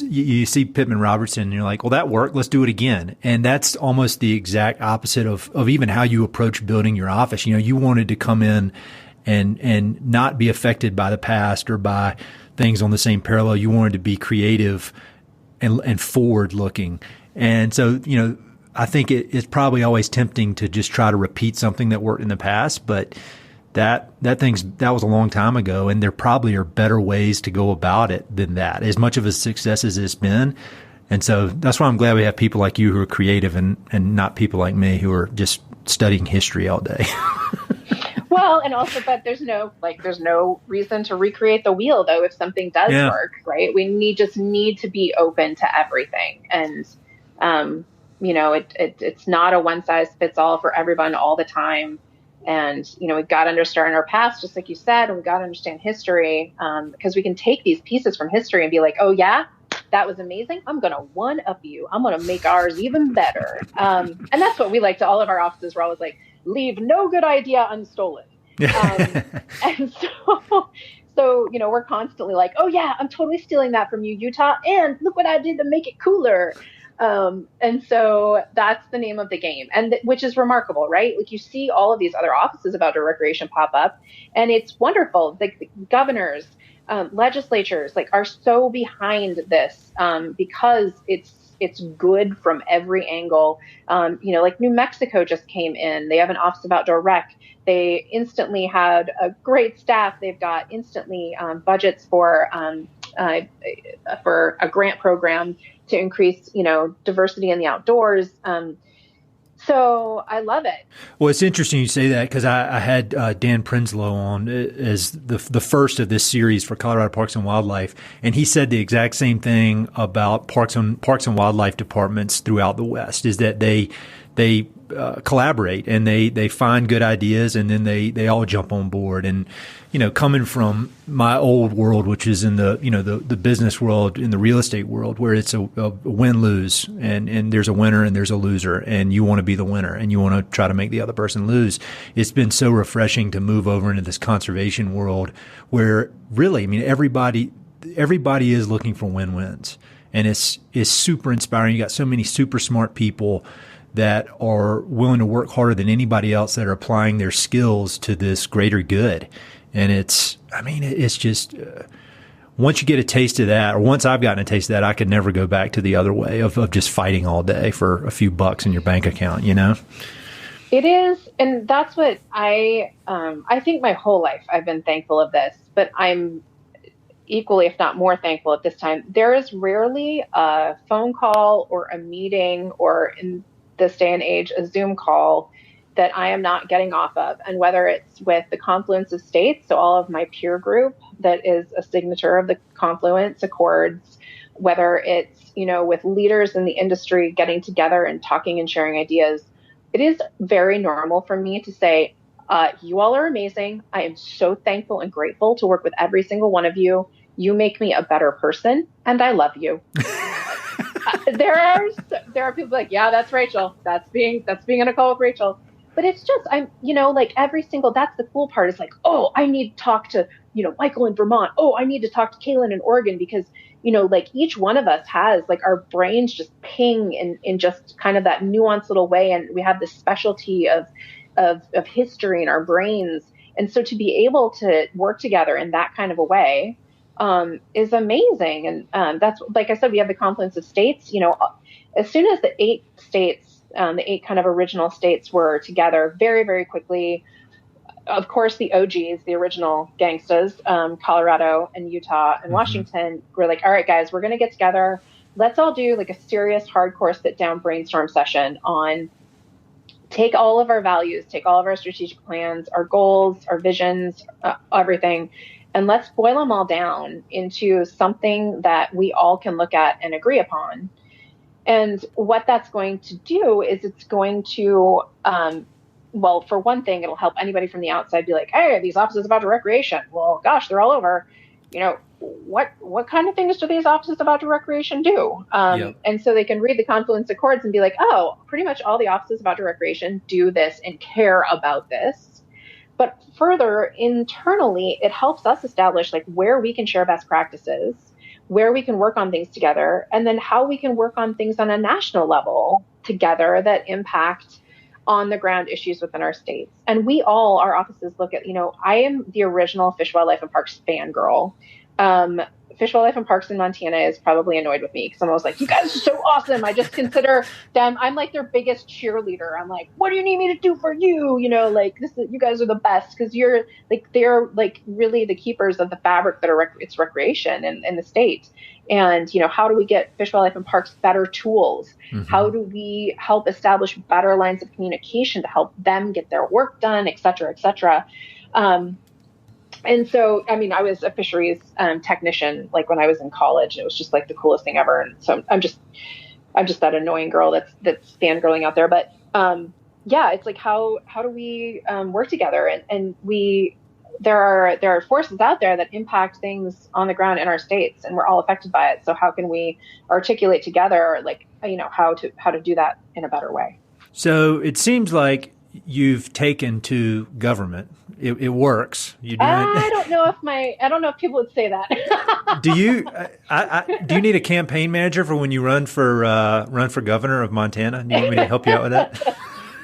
you see Pittman-Robertson and you're like, well, that worked. Let's do it again. And that's almost the exact opposite of even how you approach building your office. You wanted to come in and not be affected by the past or by things on the same parallel. You wanted to be creative and forward looking. And so, I think it's probably always tempting to just try to repeat something that worked in the past, but that was a long time ago, and there probably are better ways to go about it than that, as much of a success as it's been. And so that's why I'm glad we have people like you who are creative and not people like me who are just studying history all day. Well, and also, but there's no reason to recreate the wheel, though, if something does work, right? We just need to be open to everything. And, it's not a one size fits all for everyone all the time. And, we've got to understand our past, just like you said, and we've got to understand history, because we can take these pieces from history and be like, oh, yeah, that was amazing. I'm going to one up you. I'm going to make ours even better. And that's what we like to all of our offices. We're always like, leave no good idea unstolen. And so, we're constantly like, oh, yeah, I'm totally stealing that from you, Utah. And look what I did to make it cooler. And so that's the name of the game, and which is remarkable, right? Like, you see all of these other offices of outdoor recreation pop up, and it's wonderful. Like, the governors, legislatures, are so behind this, because it's good from every angle. Like New Mexico just came in. They have an Office of Outdoor Rec. They instantly had a great staff. They've got instantly budgets for a grant program to increase, diversity in the outdoors. So I love it. Well, it's interesting you say that, because I had Dan Prenslow on as the first of this series for Colorado Parks and Wildlife, and he said the exact same thing about parks and wildlife departments throughout the West, is that they collaborate and they find good ideas, and then they all jump on board. And coming from my old world, which is in the business world, in the real estate world, where it's a win-lose, and there's a winner and there's a loser, and you want to be the winner and you want to try to make the other person lose. It's been so refreshing to move over into this conservation world where really, everybody is looking for win-wins, and it's super inspiring. You got so many super smart people that are willing to work harder than anybody else, that are applying their skills to this greater good. And it's just, once you get a taste of that, or once I've gotten a taste of that, I could never go back to the other way of just fighting all day for a few bucks in your bank account, It is. And that's what I think my whole life I've been thankful of this, but equally, if not more thankful at this time. There is rarely a phone call or a meeting, or in this day and age, a Zoom call that I am not getting off of. And whether it's with the Confluence of States, so all of my peer group that is a signature of the Confluence Accords, whether it's, with leaders in the industry getting together and talking and sharing ideas, it is very normal for me to say, you all are amazing. I am so thankful and grateful to work with every single one of you. You make me a better person, and I love you. There are people like, yeah, that's Rachel. That's being in a call with Rachel. But it's just, every single, that's the cool part is like, oh, I need to talk to, Michael in Vermont. Oh, I need to talk to Kaylin in Oregon, because, each one of us has our brains just ping in just kind of that nuanced little way. And we have this specialty of history in our brains. And so to be able to work together in that kind of a way, is amazing. And that's, like I said, we have the Confluence of States. As soon as the 8 states, the 8 kind of original states were together very, very quickly, of course, the OGs, the original gangstas, Colorado and Utah and Washington, were like, all right, guys, we're going to get together. Let's all do a serious, hardcore sit down brainstorm session on take all of our values, take all of our strategic plans, our goals, our visions, everything, and let's boil them all down into something that we all can look at and agree upon. And what that's going to do is it's going to, well, for one thing, it'll help anybody from the outside be like, hey, these offices about recreation. Well, gosh, they're all over. What kind of things do these offices about recreation do? Yep. And so they can read the Confluence Accords and be like, oh, pretty much all the offices about recreation do this and care about this. But further, internally, it helps us establish where we can share best practices, where we can work on things together, and then how we can work on things on a national level together that impact on the ground issues within our states. And our offices look at, I am the original Fish, Wildlife, and Parks fangirl. Fish, Wildlife, and Parks in Montana is probably annoyed with me because I'm always like, you guys are so awesome. I just consider them, I'm their biggest cheerleader. I'm like, what do you need me to do for you? You guys are the best because they're really the keepers of the fabric that it's recreation in the state. And, how do we get Fish, Wildlife, and Parks better tools? Mm-hmm. How do we help establish better lines of communication to help them get their work done, et cetera, et cetera? And so, I was a fisheries technician, when I was in college. It was just the coolest thing ever. And so I'm just that annoying girl that's fangirling out there. But yeah, it's how do we work together? And there are forces out there that impact things on the ground in our states, and we're all affected by it. So how can we articulate together, how to do that in a better way? So it seems like you've taken to government. It works. You do I don't know if people would say that. Do you? Do you need a campaign manager for when you run for governor of Montana? Do you want me to help you out with that?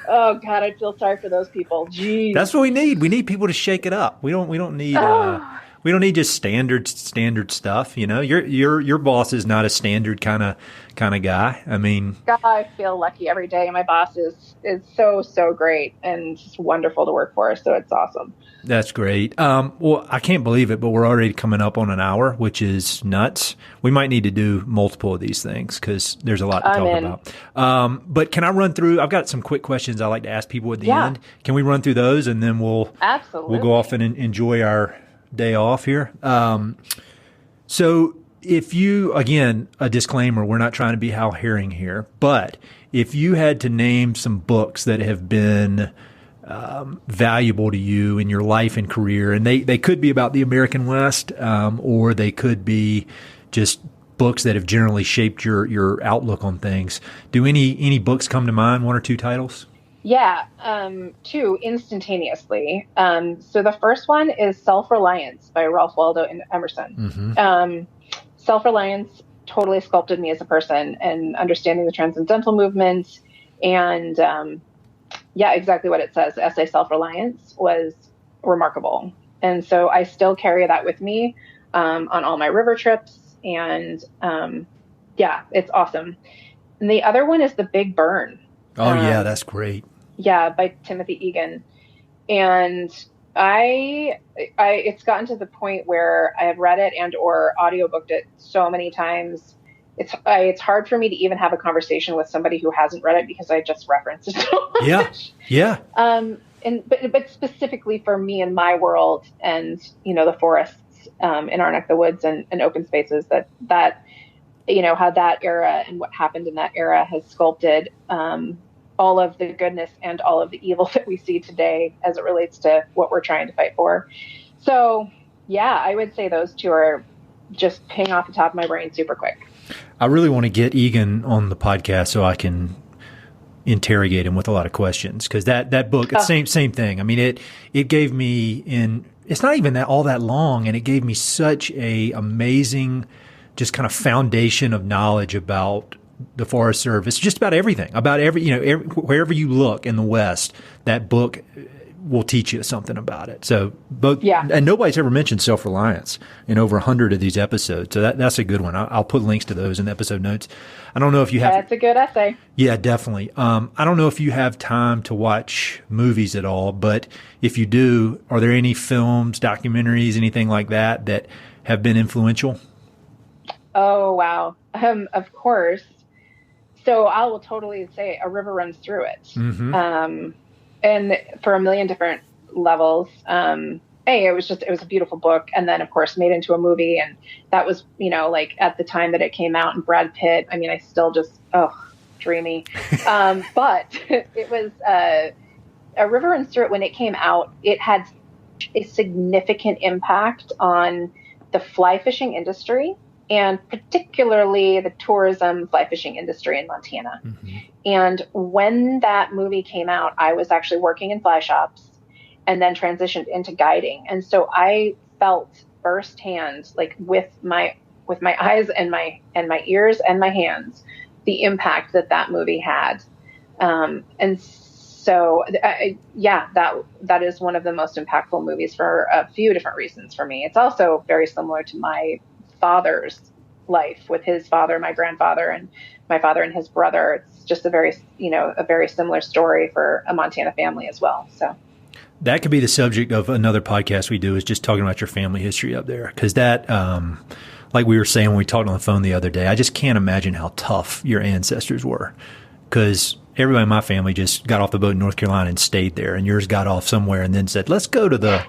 Oh God, I feel sorry for those people. Jeez. That's what we need. We need people to shake it up. We don't need we don't need just standard stuff. Your boss is not a standard kind of guy. God, I feel lucky every day. My boss is so great and just wonderful to work for. So it's awesome. That's great. Well, I can't believe it, but we're already coming up on an hour, which is nuts. We might need to do multiple of these things because there's a lot to talk about. But can I run through? I've got some quick questions I like to ask people at the end. Can we run through those and then we'll go off and enjoy our day off here? So if you, again, a disclaimer, we're not trying to be Hal Herring here, but if you had to name some books that have been valuable to you in your life and career, and they could be about the American West, or they could be just books that have generally shaped your outlook on things. Do any books come to mind, one or two titles? Yeah, 2 instantaneously. So the first one is Self-Reliance by Ralph Waldo Emerson. Mm-hmm. Self-Reliance totally sculpted me as a person, and understanding the transcendental movement and exactly what it says. The essay Self-Reliance was remarkable. And so I still carry that with me on all my river trips. And it's awesome. And the other one is The Big Burn. Oh, yeah, that's great. Yeah, by Timothy Egan. And It's gotten to the point where I have read it and or audiobooked it so many times. It's hard for me to even have a conversation with somebody who hasn't read it because I just referenced it so much. Yeah. But specifically for me in my world and, the forests, in our neck of the woods and open spaces that, how that era and what happened in that era has sculpted, all of the goodness and all of the evil that we see today as it relates to what we're trying to fight for. So, yeah, I would say those two are just ping off the top of my brain super quick. I really want to get Egan on the podcast so I can interrogate him with a lot of questions, because that book, it's same thing. I mean, it gave me it's not even all that long, and it gave me such a amazing just kind of foundation of knowledge about the Forest Service, just about everything, wherever you look in the West, that book will teach you something about it. So and nobody's ever mentioned self-reliance in over 100 of these episodes. So that's a good one. I'll put links to those in the episode notes. I don't know if you have. That's a good essay. Yeah, definitely. I don't know if you have time to watch movies at all, but if you do, are there any films, documentaries, anything like that have been influential? Oh, wow. Of course. So I will totally say A River Runs Through It. Mm-hmm. And for a million different levels. It was a beautiful book. And then, of course, made into a movie. And that was, like at the time that it came out, and Brad Pitt, I mean, I still just, dreamy. But it was A River Runs Through It. When it came out, it had a significant impact on the fly fishing industry, and particularly the tourism fly fishing industry in Montana. Mm-hmm. And when that movie came out, I was actually working in fly shops and then transitioned into guiding. And so I felt firsthand, like with my eyes and my ears and my hands, the impact that movie had. And so, that is one of the most impactful movies for a few different reasons for me. It's also very similar to my father's life with his father, my grandfather, and my father and his brother. It's just a very similar story for a Montana family as well. So that could be the subject of another podcast we do, is just talking about your family history up there. Cause that, like we were saying when we talked on the phone the other day, I just can't imagine how tough your ancestors were, because everybody in my family just got off the boat in North Carolina and stayed there, and yours got off somewhere and then said, let's go to the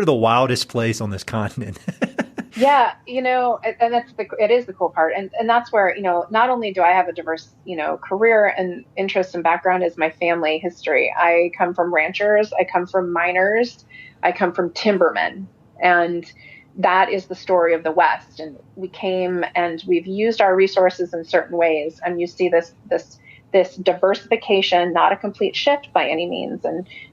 wildest place on this continent. Yeah, and it is the cool part. And that's where, not only do I have a diverse, career and interest and background as my family history. I come from ranchers, I come from miners, I come from timbermen, and that is the story of the West. And we came and we've used our resources in certain ways. And you see this diversification, not a complete shift by any means,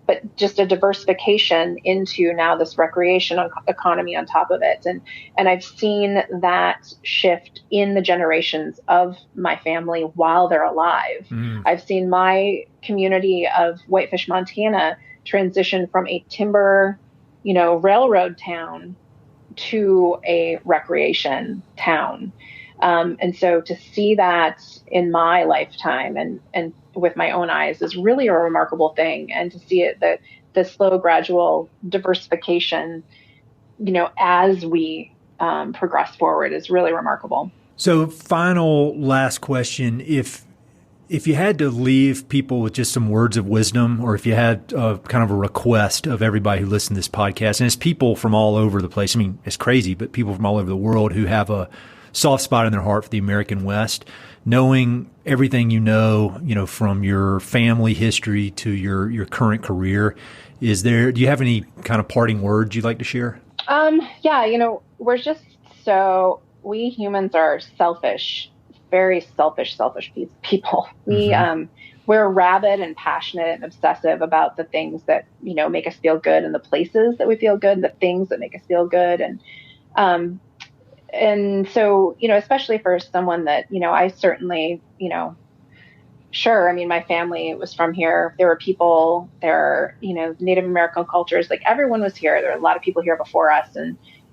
but just a diversification into now this recreation economy on top of it. And I've seen that shift in the generations of my family while they're alive. Mm. I've seen my community of Whitefish, Montana transition from a timber, railroad town to a recreation town. And so to see that in my lifetime and with my own eyes is really a remarkable thing. And to see it, the slow, gradual diversification, as we progress forward is really remarkable. So last question, if you had to leave people with just some words of wisdom, or if you had kind of a request of everybody who listens to this podcast, and it's people from all over the place. I mean, it's crazy, but people from all over the world who have a soft spot in their heart for the American West, knowing everything from your family history to your current career. Do you have any kind of parting words you'd like to share? We're just we humans are selfish, very selfish people. We're rabid and passionate and obsessive about the things that, make us feel good, and the places that we feel good, and the things that make us feel good. And so, especially for someone that, I certainly, sure. I mean, my family was from here. There were people there, Native American cultures, like everyone was here. There are a lot of people here before us.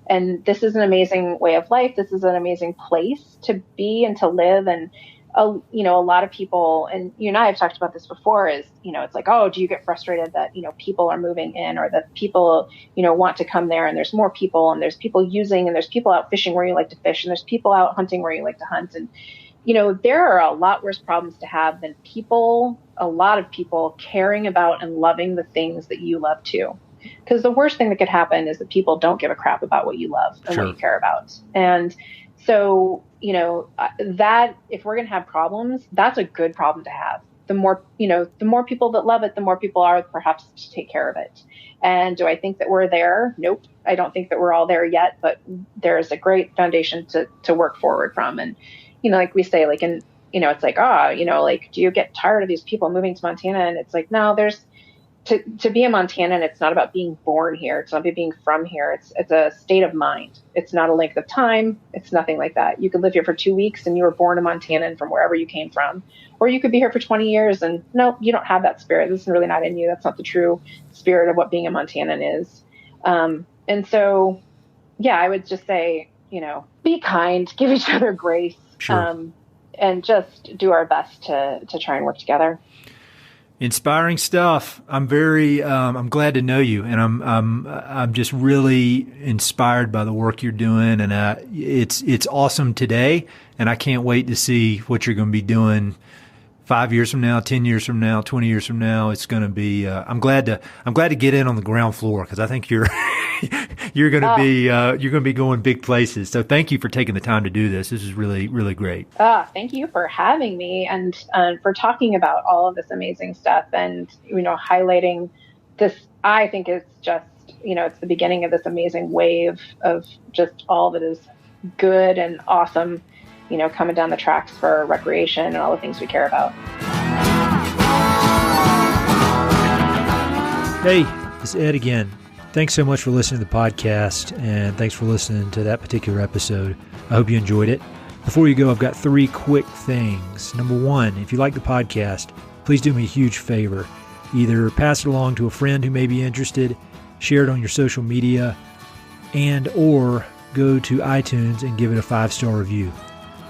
And this is an amazing way of life. This is an amazing place to be and to live. And a lot of people, and you and I have talked about this before, is, it's like, oh, do you get frustrated that, people are moving in, or that people, want to come there, and there's more people, and there's people using, and there's people out fishing where you like to fish, and there's people out hunting where you like to hunt. And, there are a lot worse problems to have than a lot of people caring about and loving the things that you love too. Because the worst thing that could happen is that people don't give a crap about what you love and Sure. what you care about. And so, that if we're going to have problems, that's a good problem to have. The more people that love it, the more people are perhaps to take care of it. And do I think that we're there? Nope. I don't think that we're all there yet, but there's a great foundation to work forward from. And, like we say, like, it's like, do you get tired of these people moving to Montana? And it's like, no, to be a Montanan, it's not about being born here. It's not about being from here. It's a state of mind. It's not a length of time. It's nothing like that. You could live here for 2 weeks and you were born a Montanan from wherever you came from. Or you could be here for 20 years and no, you don't have that spirit. This is really not in you. That's not the true spirit of what being a Montanan is. And so, yeah, I would just say, be kind, give each other grace, Sure. And just do our best to try and work together. Inspiring stuff. I'm glad to know you, and I'm just really inspired by the work you're doing, and it's awesome today, and I can't wait to see what you're going to be doing 5 years from now, 10 years from now, 20 years from now. It's going to be, I'm glad to get in on the ground floor, because I think you're going to be going big places. So thank you for taking the time to do this. This is really, really great. Thank you for having me, and for talking about all of this amazing stuff, and, highlighting this. I think it's just, it's the beginning of this amazing wave of just all that is good and awesome, coming down the tracks for recreation and all the things we care about. Hey, it's Ed again. Thanks so much for listening to the podcast, and thanks for listening to that particular episode. I hope you enjoyed it. Before you go, I've got 3 quick things. Number 1, if you like the podcast, please do me a huge favor. Either pass it along to a friend who may be interested, share it on your social media, or go to iTunes and give it a 5-star review.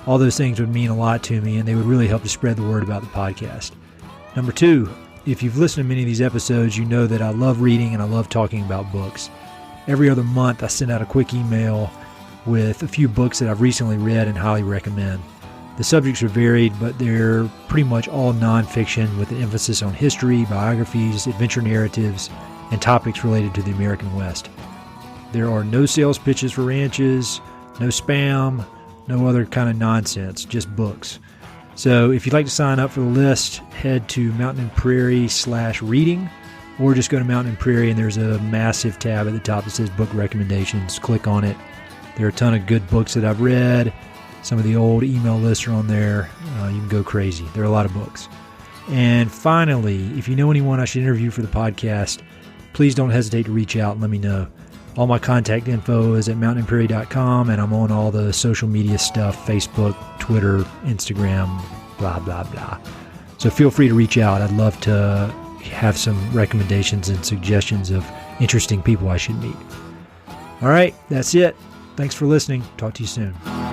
All those things would mean a lot to me, and they would really help to spread the word about the podcast. Number 2, if you've listened to many of these episodes, you know that I love reading and I love talking about books. Every other month, I send out a quick email with a few books that I've recently read and highly recommend. The subjects are varied, but they're pretty much all nonfiction with an emphasis on history, biographies, adventure narratives, and topics related to the American West. There are no sales pitches for ranches, no spam, no other kind of nonsense, just books. So if you'd like to sign up for the list, head to Mountain and Prairie/reading, or just go to Mountain and Prairie and there's a massive tab at the top that says book recommendations. Click on it. There are a ton of good books that I've read. Some of the old email lists are on there. You can go crazy. There are a lot of books. And finally, if you know anyone I should interview for the podcast, please don't hesitate to reach out and let me know. All my contact info is at mountainandprairie.com, and I'm on all the social media stuff, Facebook, Twitter, Instagram, blah, blah, blah. So feel free to reach out. I'd love to have some recommendations and suggestions of interesting people I should meet. All right, that's it. Thanks for listening. Talk to you soon.